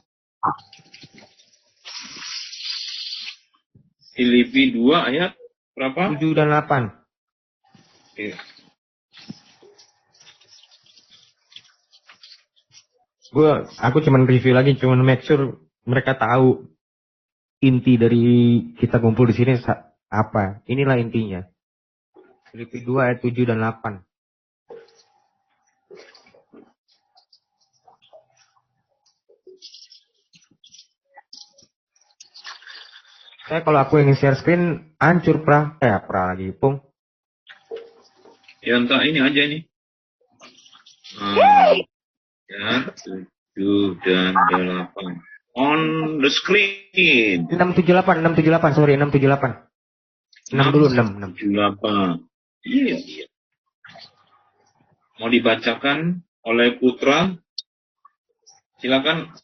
Filipi 2 ayat berapa? 7 dan 8. Oke. Aku cuman review lagi, cuman make sure mereka tahu inti dari kita kumpul di sini apa. Inilah intinya. Filipi 2 ayat 7 dan 8. Saya kalau aku yang share screen hancur pra lagi Pung. Ya entah ini aja nih. Ya 7 dan 8 on the screen. 678 sorry 678. 6 dulu 6. 78. Iya. Mau dibacakan oleh Putra? Silakan.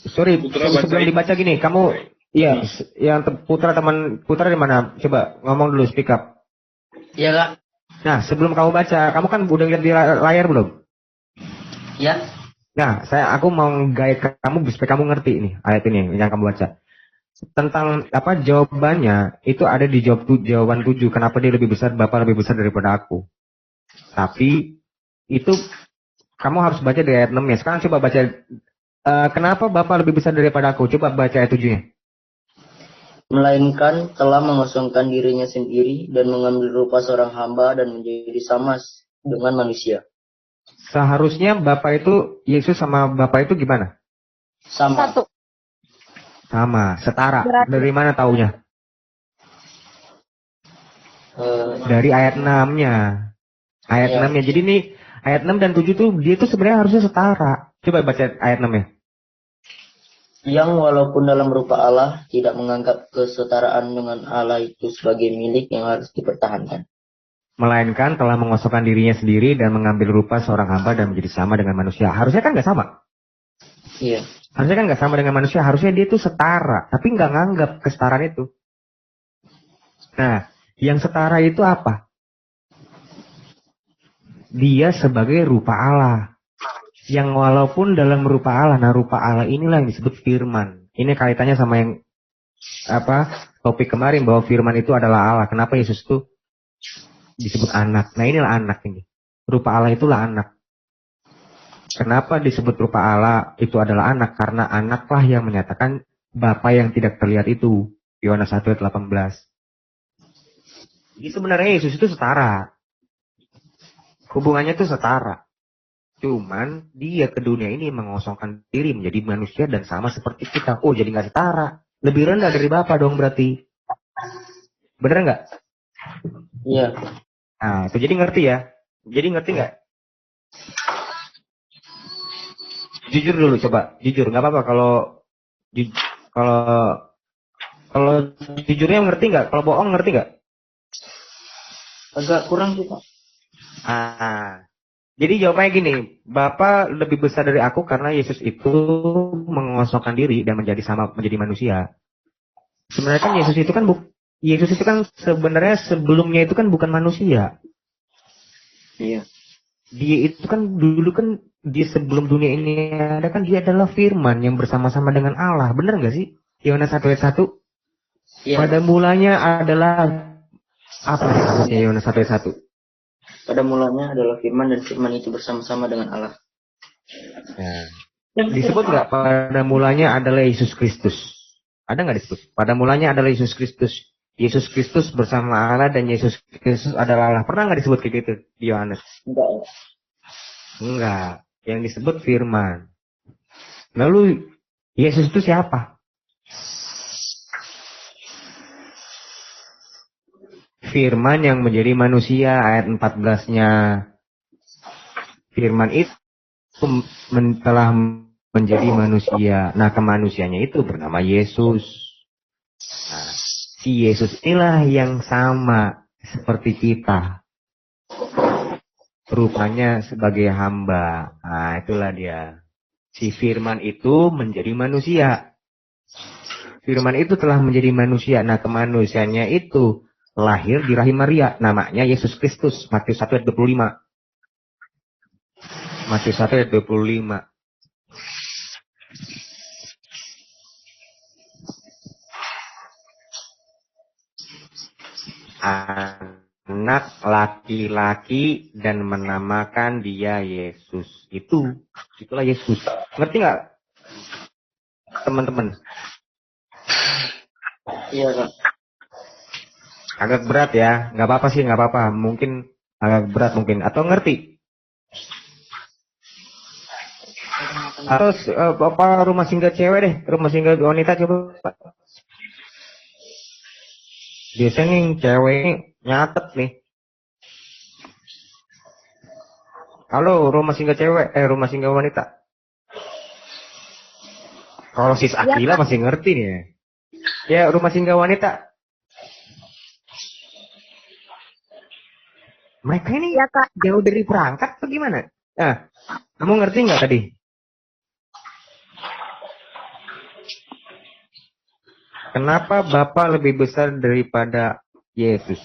Sorry, Putra sebelum dibaca gini, kamu iya, yang Putra di mana? Coba ngomong dulu, speak up. Iya, Kak. Nah, sebelum kamu baca, kamu kan udah lihat di layar belum? Iya. Nah, aku mau guide kamu supaya kamu ngerti nih ayat ini yang kamu baca. Tentang apa jawabannya itu ada di jawaban 7. Kenapa dia lebih besar, Bapa lebih besar daripada aku. Tapi itu kamu harus baca di ayat 6-nya. Sekarang coba baca kenapa Bapa lebih besar daripada aku. Coba baca ayat 7-nya. Melainkan telah mengosongkan dirinya sendiri dan mengambil rupa seorang hamba dan menjadi sama dengan manusia. Seharusnya Bapak itu, Yesus sama Bapak itu gimana? Sama. Satu. Sama, setara. Berarti. Dari mana taunya? Dari ayat 6-nya. Ayat 6-nya. Jadi nih, ayat 6 dan 7 tuh, dia tuh sebenarnya harusnya setara. Coba baca ayat 6-nya. Yang walaupun dalam rupa Allah, tidak menganggap kesetaraan dengan Allah itu sebagai milik yang harus dipertahankan. Melainkan telah mengosongkan dirinya sendiri dan mengambil rupa seorang hamba dan menjadi sama dengan manusia. Harusnya kan nggak sama. Iya. Harusnya kan nggak sama dengan manusia. Harusnya dia tuh setara. Tapi nggak nganggap kesetaraan itu. Nah, yang setara itu apa? Dia sebagai rupa Allah. Yang walaupun dalam rupa Allah. Nah, rupa Allah inilah yang disebut firman. Ini kaitannya sama yang topik kemarin bahwa firman itu adalah Allah. Kenapa Yesus itu disebut anak? Nah, inilah anak ini. Rupa Allah itulah anak. Kenapa disebut rupa Allah itu adalah anak? Karena anaklah yang menyatakan Bapa yang tidak terlihat itu. Yohanes 1 ayat 18. Jadi sebenarnya Yesus itu setara. Hubungannya itu setara. Cuman dia ke dunia ini mengosongkan diri menjadi manusia dan sama seperti kita. Oh, jadi nggak setara. Lebih rendah dari Bapa dong berarti. Bener nggak? Iya. Nah, itu jadi ngerti ya. Jadi ngerti nggak? Jujur dulu coba. Jujur, nggak apa-apa kalau jujurnya ngerti nggak? Kalau bohong ngerti nggak? Agak kurang sih, Pak. Jadi jawabannya gini, Bapa lebih besar dari aku karena Yesus itu mengosongkan diri dan menjadi manusia. Sebenarnya kan Yesus itu kan sebenarnya sebelumnya itu kan bukan manusia. Iya. Dia itu kan dulu kan di sebelum dunia ini ada kan dia adalah firman yang bersama-sama dengan Allah. Benar nggak sih? Yohanes 1 ayat 1. Iya. Pada mulanya adalah apa sih Yohanes 1 ayat 1? Pada mulanya adalah firman dan firman itu bersama-sama dengan Allah. Nah, disebut nggak pada mulanya adalah Yesus Kristus? Ada nggak disebut? Pada mulanya adalah Yesus Kristus. Yesus Kristus bersama Allah dan Yesus Kristus adalah Allah. Pernah nggak disebut kayak gitu di Yohanes? Enggak. Yang disebut firman. Lalu Yesus itu siapa? Firman yang menjadi manusia, ayat 14-nya. Firman itu telah menjadi manusia. Nah, kemanusianya itu bernama Yesus. Nah, si Yesus inilah yang sama seperti kita. Rupanya sebagai hamba. Nah, itulah dia. Si firman itu menjadi manusia. Firman itu telah menjadi manusia. Nah, kemanusiaannya itu lahir di rahim Maria. Namanya Yesus Kristus. Matius 1 ayat 25. Matius 1 ayat 25. Anak laki-laki dan menamakan dia Yesus. Itulah Yesus. Ngerti nggak, teman-teman? Iya, Kak. Agak berat ya, nggak apa-apa sih, nggak apa-apa. Mungkin agak berat mungkin, atau ngerti? Atau rumah singgah cewek deh, rumah singgah wanita coba. Biasanya yang cewek ini nyatet nih. Halo, rumah singgah cewek, rumah singgah wanita. Kalau sis Akila masih ngerti nih ya. Ya, rumah singgah wanita. Mereka ini Ya, Kak. jauh dari perangkat atau gimana? Nah, kamu ngerti nggak tadi? Kenapa Bapa lebih besar daripada Yesus?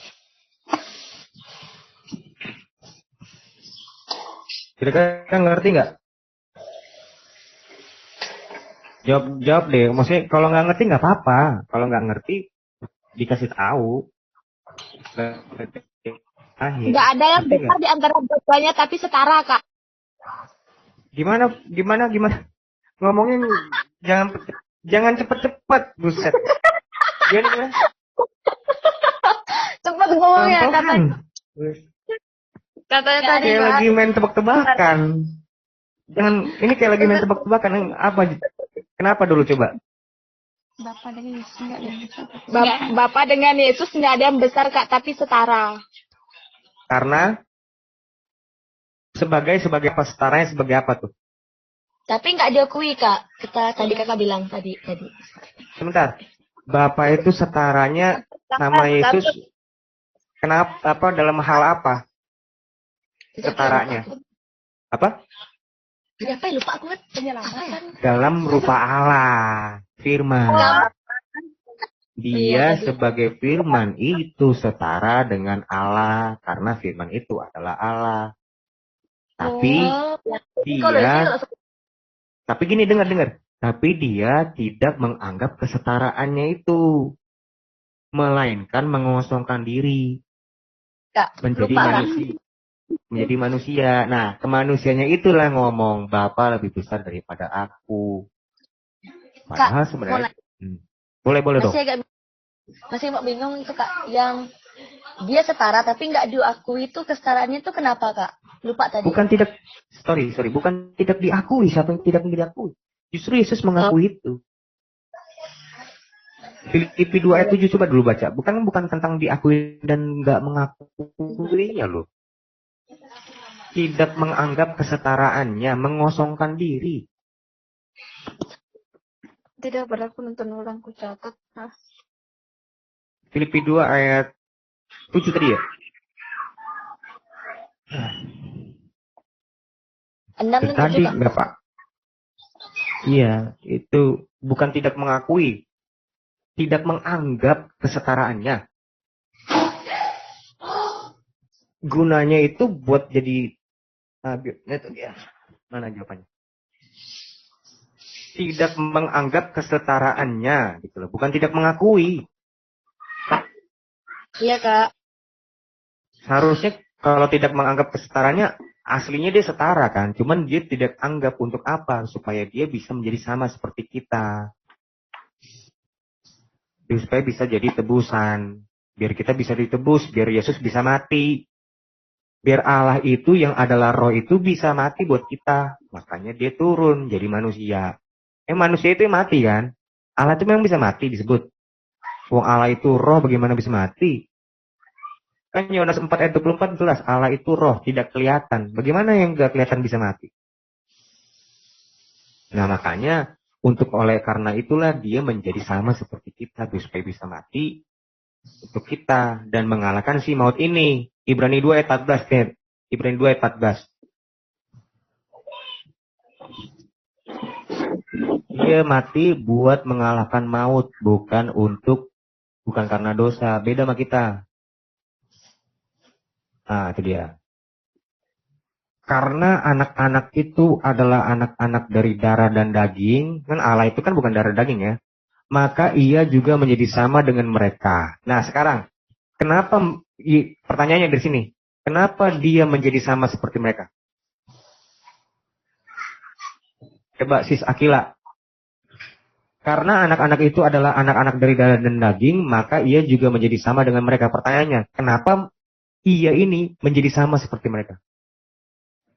Kira-kira ngerti nggak? Jawab deh. Maksudnya kalau nggak ngerti nggak apa-apa. Kalau nggak ngerti dikasih tahu. Nggak ada yang besar di antara dua-duanya tapi setara, Kak. Gimana? Ngomongin jangan cepet-cepet, buset. Gimana? Cepat ngomongnya, Katanya tadi Kayak Pak. lagi main tebak-tebakan. Ini kayak lagi main tebak-tebakan. Apa? Kenapa dulu coba? Bapak dengan Yesus nggak ada yang besar. Bapak dengan Yesus nggak ada yang besar, Kak, tapi setara. Karena sebagai apa? Setaranya sebagai apa tuh? Tapi nggak diakui, Kak. Tadi kakak bilang tadi. Sebentar. Bapak itu setaranya sama Yesus. Kenapa? Apa dalam hal apa? Setaranya. Apa? Apa ya, lupa aku penyelamatan. Dalam rupa Allah, firman. Dia sebagai firman itu setara dengan Allah karena firman itu adalah Allah. Tapi tapi gini, dengar. Tapi dia tidak menganggap kesetaraannya itu, melainkan mengosongkan diri menjadi manusia. Nah, kemanusianya itulah ngomong Bapa lebih besar daripada aku. Padahal sebenarnya boleh dong. Masih bingung itu, Kak. Yang dia setara tapi nggak diakui itu kesetaraannya itu kenapa, Kak? Lupa tadi. Bukan tidak diakui. Siapa yang tidak diakui? Justru Yesus mengakui itu. Filipi 2 ayat 7 coba dulu baca. Bukan tentang diakui dan nggak mengakuinya loh. Tidak menganggap kesetaraannya, mengosongkan diri. Tidak berlaku nonton ulang ku catat. Filipi 2 ayat 7 tadi ya? 6 tadi enggak, Pak? Iya, itu bukan tidak mengakui. Tidak menganggap kesetaraannya. Gunanya itu buat jadi itu dia. Mana jawabannya? Tidak menganggap kesetaraannya gitu loh, bukan tidak mengakui. Iya, Kak. Seharusnya kalau tidak menganggap kesetaraannya, aslinya dia setara kan, cuman dia tidak anggap untuk apa? Supaya dia bisa menjadi sama seperti kita. Supaya bisa jadi tebusan, biar kita bisa ditebus, biar Yesus bisa mati. Biar Allah itu yang adalah roh itu bisa mati buat kita. Makanya dia turun jadi manusia. Manusia itu yang mati kan? Allah itu memang bisa mati disebut. Wong Allah itu roh, bagaimana bisa mati? Kan Yohanes 4 ayat 24 jelas. Allah itu roh, tidak kelihatan. Bagaimana yang gak kelihatan bisa mati? Nah makanya oleh karena itulah dia menjadi sama seperti kita. Supaya bisa mati untuk kita. Dan mengalahkan si maut ini. Ibrani 2 ayat 14. Ibrani 2 ayat 14. Dia mati buat mengalahkan maut. Bukan karena dosa. Beda sama kita. Nah itu dia. Karena anak-anak itu adalah anak-anak dari darah dan daging. Kan Allah itu kan bukan darah daging ya. Maka ia juga menjadi sama dengan mereka. Nah sekarang. Kenapa, pertanyaannya dari sini, kenapa dia menjadi sama seperti mereka? Coba sis Akila. Karena anak-anak itu adalah anak-anak dari darah dan daging, maka ia juga menjadi sama dengan mereka. Pertanyaannya, kenapa ia ini menjadi sama seperti mereka?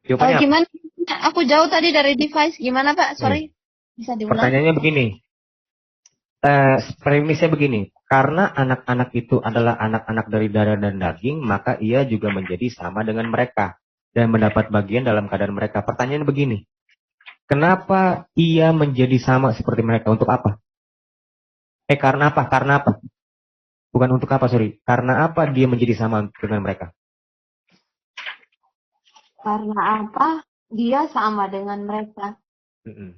Jawabannya gimana? Aku jauh tadi dari device. Gimana, Pak? Sorry. Bisa diulang. Pertanyaannya begini. premisnya begini, karena anak-anak itu adalah anak-anak dari darah dan daging, maka ia juga menjadi sama dengan mereka dan mendapat bagian dalam keadaan mereka. Pertanyaan begini, kenapa ia menjadi sama seperti mereka? Untuk apa? Karena apa? Karena apa? Bukan untuk apa, sorry. Karena apa dia menjadi sama dengan mereka? Karena apa? Dia sama dengan mereka. Mm-mm.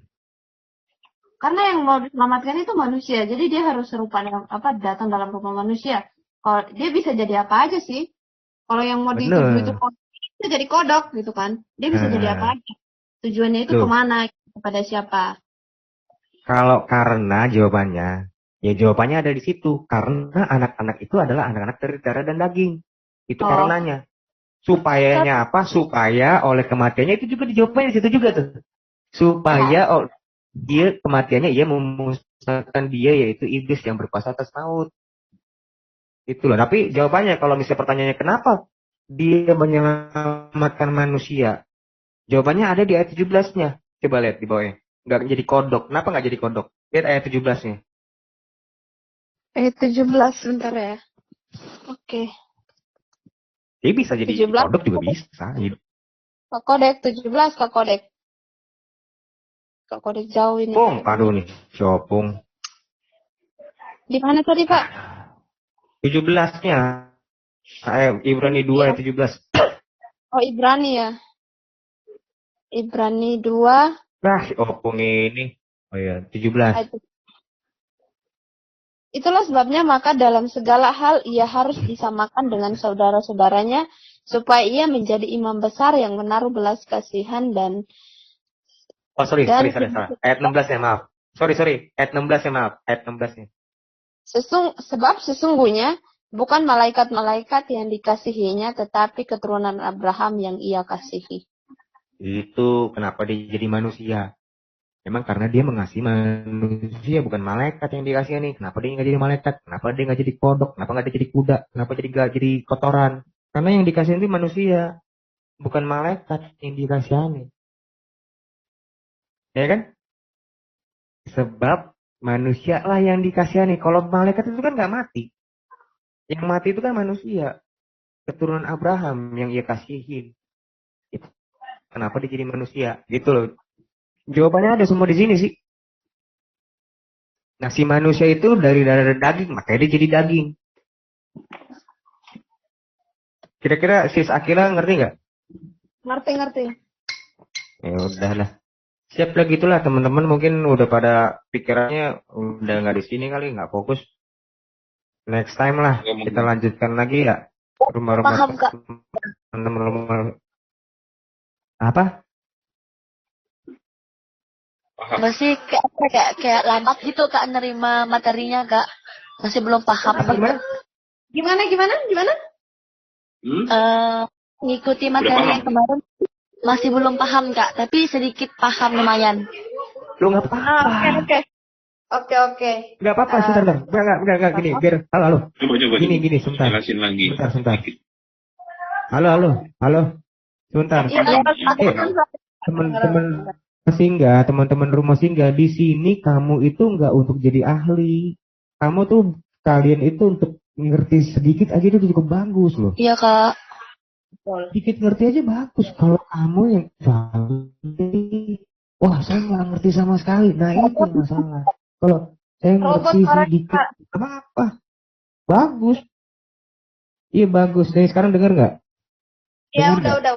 Karena yang mau diselamatkan itu manusia, jadi dia harus serupa dengan datang dalam rupa manusia. Kalau dia bisa jadi apa aja sih? Kalau yang mau dituju itu Bener. bisa jadi kodok gitu kan? Dia bisa jadi apa aja? Tujuannya itu Loh. kemana? Kepada siapa? Kalau karena jawabannya, ya jawabannya ada di situ. Karena anak-anak itu adalah anak-anak dari darah dan daging. Itu karenanya. Supayanya apa? Supaya oleh kematiannya itu juga dijawabnya di situ juga tuh. Supaya dia kematiannya ia memusnahkan dia, yaitu iblis yang berkuasa atas maut. Itu loh. Tapi jawabannya kalau misalnya pertanyaannya kenapa dia menyelamatkan manusia? Jawabannya ada di ayat 17-nya. Coba lihat di bawahnya. Nggak jadi kodok. Kenapa nggak jadi kodok? Lihat ayat 17-nya. Ayat 17 sebentar ya. Oke. Dia bisa jadi 17. kodok juga bisa. Kak Kodek 17 Kak Kodek. Kak Kodek jauh ini. Pung, aduh nih, Copung. Di mana tadi Pak? 17-nya. Ibrani 2 ayat 17. Oh Ibrani ya. Ibrani 2. Nah, si Opung ini. Oh iya, 17. Itulah sebabnya maka dalam segala hal ia harus disamakan dengan saudara-saudaranya supaya ia menjadi imam besar yang menaruh belas kasihan dan Sorry. Ayat 16-nya, maaf. Sorry. Ayat 16-nya, maaf. Ayat 16-nya. Sebab sesungguhnya bukan malaikat-malaikat yang dikasihinya tetapi keturunan Abraham yang ia kasihi. Itu kenapa dia jadi manusia. Memang karena dia mengasihi manusia, bukan malaikat yang dikasihani. Kenapa dia nggak jadi malaikat? Kenapa dia nggak jadi kodok? Kenapa nggak jadi kuda? Kenapa dia nggak jadi kotoran? Karena yang dikasihani itu manusia, bukan malaikat yang dikasihani. Ya kan? Sebab manusia lah yang dikasihani. Kalau malaikat itu kan nggak mati. Yang mati itu kan manusia. Keturunan Abraham yang ia kasihin. Kenapa dia jadi manusia? Gitu loh. Jawabannya ada semua di sini sih. Nah, si manusia itu dari darah daging, makanya dia jadi daging. Kira-kira sis Akila ngerti nggak? Ngerti. Ya udahlah. Siap lah gitulah teman-teman, mungkin udah pada pikirannya udah nggak di sini kali, nggak fokus. Next time lah kita lanjutkan lagi ya. Rumah-rumah Paham, Kak. teman-teman. Apa? Masih kayak lambat gitu Kak nerima materinya Kak. Masih belum paham. Gimana? Ngikuti materi yang kemarin masih belum paham Kak, tapi sedikit paham lumayan. Lu nggak apa-apa. Oke. Nggak apa-apa, sebentar. Nggak, gini, biar, halo. Coba. Gini, sebentar. Jelasin lagi. Sebentar. Halo. Sebentar. Teman-teman rumah singgah, di sini kamu itu nggak untuk jadi ahli. Kamu tuh, kalian itu untuk ngerti sedikit aja itu cukup bagus loh. Iya Kak. Sedikit ngerti aja bagus. Kalau kamu yang wah saya nggak ngerti sama sekali. Nah itu masalah. Kalau saya ngerti sedikit, apa? Bagus. Iya bagus. Dari sekarang dengar nggak? Ya udah.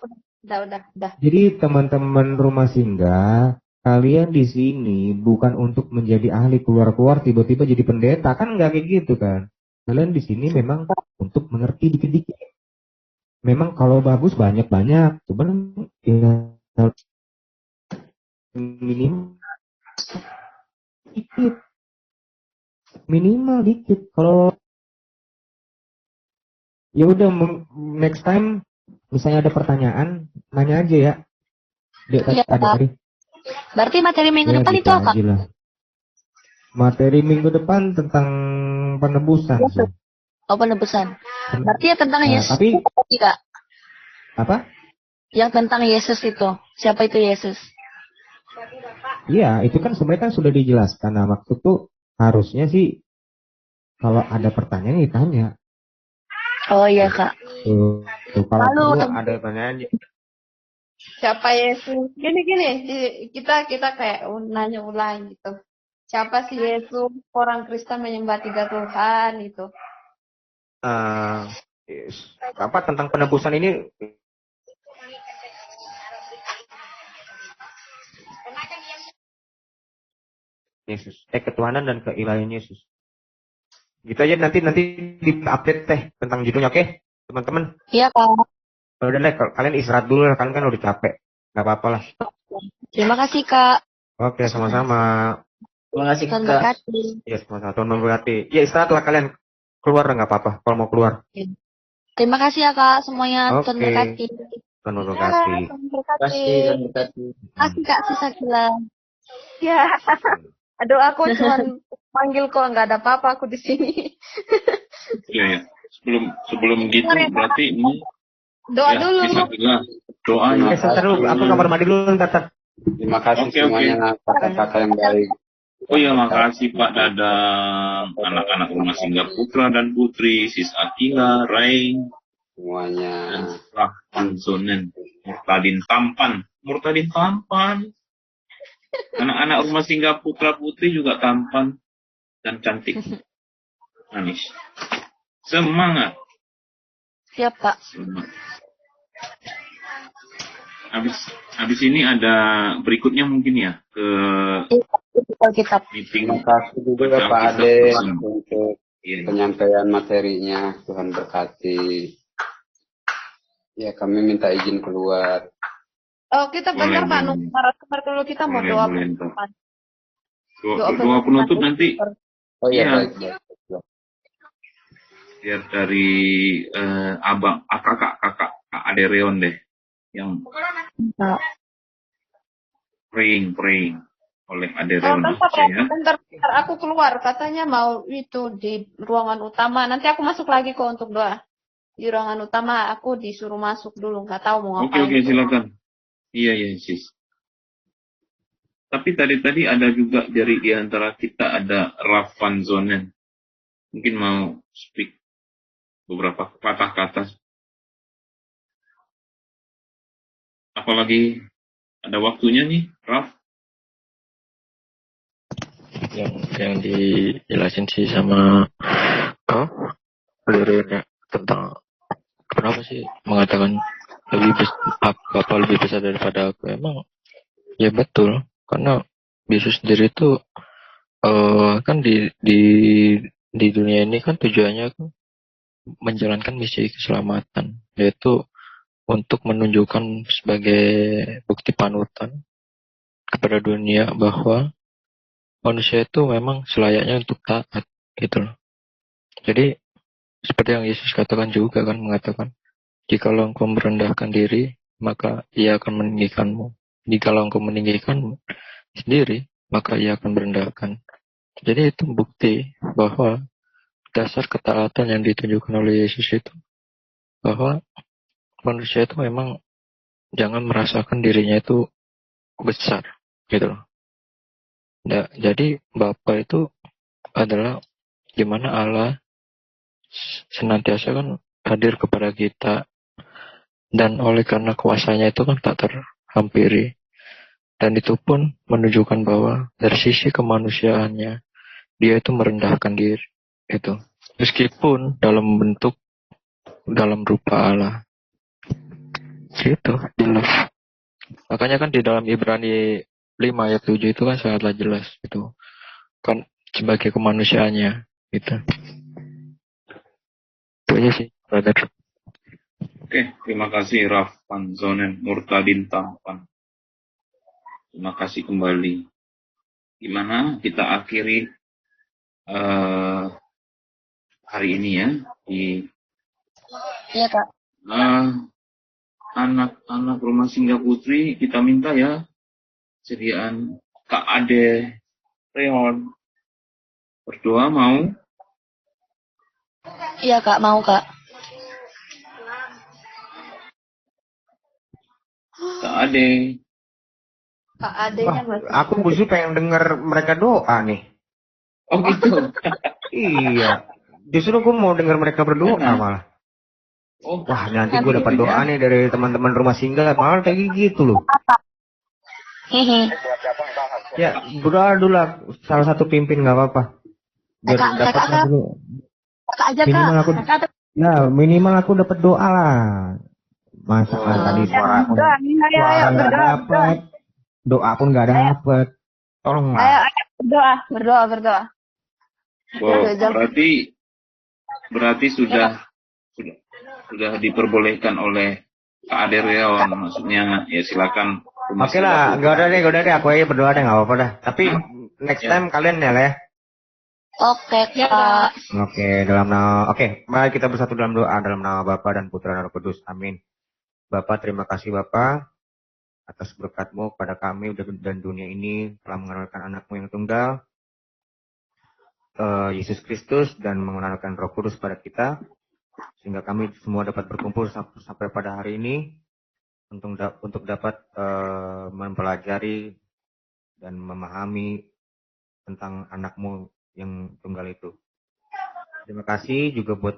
Jadi teman-teman rumah singgah, kalian di sini bukan untuk menjadi ahli keluar-keluar tiba-tiba jadi pendeta, kan nggak kayak gitu kan? Kalian di sini memang untuk mengerti dikit-dikit. Memang kalau bagus banyak-banyak, cuman ya minimal dikit. Kalau ya udah next time misalnya ada pertanyaan, nanya aja ya. Tadi. Berarti materi minggu Ya, depan gitu itu apa? aja. Materi minggu depan tentang penebusan. Sih. Oh penebusan. Berarti ya tentang Yesus. Tapi Kak. apa? Yang tentang Yesus itu. Siapa itu Yesus? Iya, itu kan sebenarnya kan sudah dijelaskan. Nah, maksud tuh Harusnya sih kalau ada pertanyaan ditanya. Oh iya Kak. Kalau Lalu perlu ada pertanyaan. siapa Yesus? Gini kita kayak nanya ulang gitu. Siapa sih Yesus? Orang Kristen menyembah 3 Tuhan itu. Apa tentang penebusan ini? Yesus, ketuhanan dan keilahian Yesus. Gitu aja nanti di update teh tentang judulnya, oke, teman-teman. Iya Kak. Udah deh, kalian istirahat dulu, kalian kan udah capek, nggak apa-apa lah. Terima kasih Kak. Oke, sama-sama. Terima kasih Tuhan Kak. berkati. Ya, sama-sama. Tuhan memberkati. Ya, istirahat lah kalian. Keluar nggak apa-apa, kalau mau keluar. Terima kasih ya Kak semuanya. Tuhan Oke. berkati. Tuhan memberkati. Tuhan Terima berkati. kasih dan berkati. Terima kasih Kak Susakila. Ya. Aduh, aku cuman panggil kok nggak ada apa-apa aku di sini. Iya, ya. Sebelum gitu berarti ini Doa ya, dulu. bisa jelas doa ya. Sebentar dulu, aku kamar mandi dulu ntar. Terima kasih Oke. semuanya kakak-kakak yang baik. Oh ya, makasih Pak Dadang, anak-anak rumah Singgah Putra dan Putri, Sis Akila, Rain, Semuanya. dan Rahman Zonen, Murtadin tampan. Anak-anak rumah Singgah Putra Putri juga tampan dan cantik, manis. Semangat. Siap Pak. Semangat. Habis ini ada berikutnya mungkin ya ke Alkitab. meeting. Terima kasih juga baca Pak Alkitab Ade bersama. untuk Iya. penyampaian materinya. Tuhan berkati. Ya, kami minta izin keluar. Oh, kita bentar Pak, Boleh. narasumber dulu kita mau doa. Boleh. Doa Doa penutup nanti Oh iya, Iya. baik. biar dari kakak Ade Reon deh yang praying oleh Ade Reon ya. Bentar, aku keluar. Katanya mau itu di ruangan utama. Nanti aku masuk lagi kok untuk doa. Di ruangan utama aku disuruh masuk dulu. Nggak tahu mau ngapain. Oke, silakan. Iya, sis. Tapi tadi ada juga dari di antara kita ada Rafan Zonen. Mungkin mau speak beberapa patah kata. Apalagi ada waktunya nih, Raf. Yang dijelasin sih sama Lirina tentang kenapa sih mengatakan Bapak lebih besar daripada aku. Emang ya betul, karena Yesus sendiri itu kan di dunia ini kan tujuannya kan menjalankan misi keselamatan, yaitu untuk menunjukkan sebagai bukti panutan kepada dunia bahwa manusia itu memang selayaknya untuk taat, gitu loh. Jadi seperti yang Yesus katakan juga kan, mengatakan, jikalau engkau merendahkan diri, maka ia akan meninggikanmu. Jikalau engkau meninggikan sendiri, maka ia akan merendahkan. Jadi itu bukti bahwa dasar ketaatan yang ditunjukkan oleh Yesus itu, bahwa manusia itu memang jangan merasakan dirinya itu besar, gitu loh. Nah, jadi Bapa itu adalah gimana Allah senantiasa kan hadir kepada kita, dan oleh karena kuasanya itu kan tak terhampiri, dan itu pun menunjukkan bahwa dari sisi kemanusiaannya dia itu merendahkan diri itu, meskipun dalam rupa Allah, gitu jelas. Makanya kan di dalam Ibrani 5 ayat 7 itu kan sangatlah jelas itu kan sebagai kemanusiaannya gitu. Itu aja sih, brother. Oke, terima kasih Rafan Zonen, Murtadin tampan. Terima kasih kembali. Gimana kita akhiri hari ini ya di Iya Kak. anak-anak rumah Singgah Putri, kita minta ya sediaan Kak Ade Reon berdoa, mau? Iya Kak, mau Kak. Kak Ade. Kak adenya masih. Aku justru pengen dengar mereka doa nih. Oh gitu. Iya. Justru gue mau dengar mereka berdoa malah. Oh, Wah, nanti gue dapat doa nih dari teman-teman rumah singgah. Malah kayak gitu loh. Hehe. Ya, berdoa dulu lah. Salah satu pimpin nggak apa-apa. Biar dapat dulu. Kakak aja, Kak. Minimal aku, Kakak ya minimal aku dapat doa lah. Masa tadi suara pun nggak dapat, doa pun nggak dapat. Tolonglah. Ayo, berdoa. wow, berarti sudah diperbolehkan oleh Kak Ade Riawan, maksudnya ya silakan. Oke lah, gak ada deh, aku aja berdoa deh, nggak apa-apa dah. Tapi next time kalian ya. Oke, Kak. Oke, mari kita bersatu dalam doa dalam nama Bapa dan Putra dan Roh Kudus. Amin. Bapak, terima kasih Bapak atas berkat-Mu pada kami dan dunia ini telah mengenalkan anak-Mu yang tunggal, Yesus Kristus, dan mengenalkan Roh Kudus pada kita, sehingga kami semua dapat berkumpul sampai pada hari ini untuk dapat mempelajari dan memahami tentang anak-Mu yang tunggal itu. Terima kasih juga buat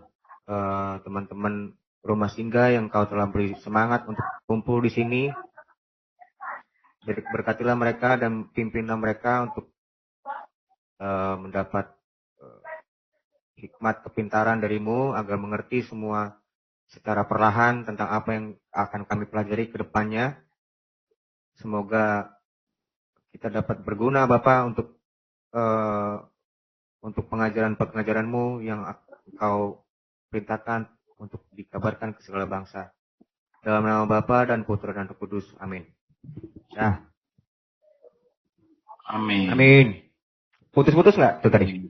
teman-teman rumah singgah yang Kau telah beri semangat untuk kumpul di sini. Berkatilah mereka dan pimpinlah mereka untuk mendapat hikmat kepintaran dari-Mu agar mengerti semua secara perlahan tentang apa yang akan kami pelajari ke depannya. Semoga kita dapat berguna Bapak untuk pengajaran-mu yang Kau perintahkan untuk dikabarkan ke segala bangsa. Dalam nama Bapa dan Putra dan Roh Kudus. Amin. Ya. Amin. Amin. Putus-putus nggak tuh tadi?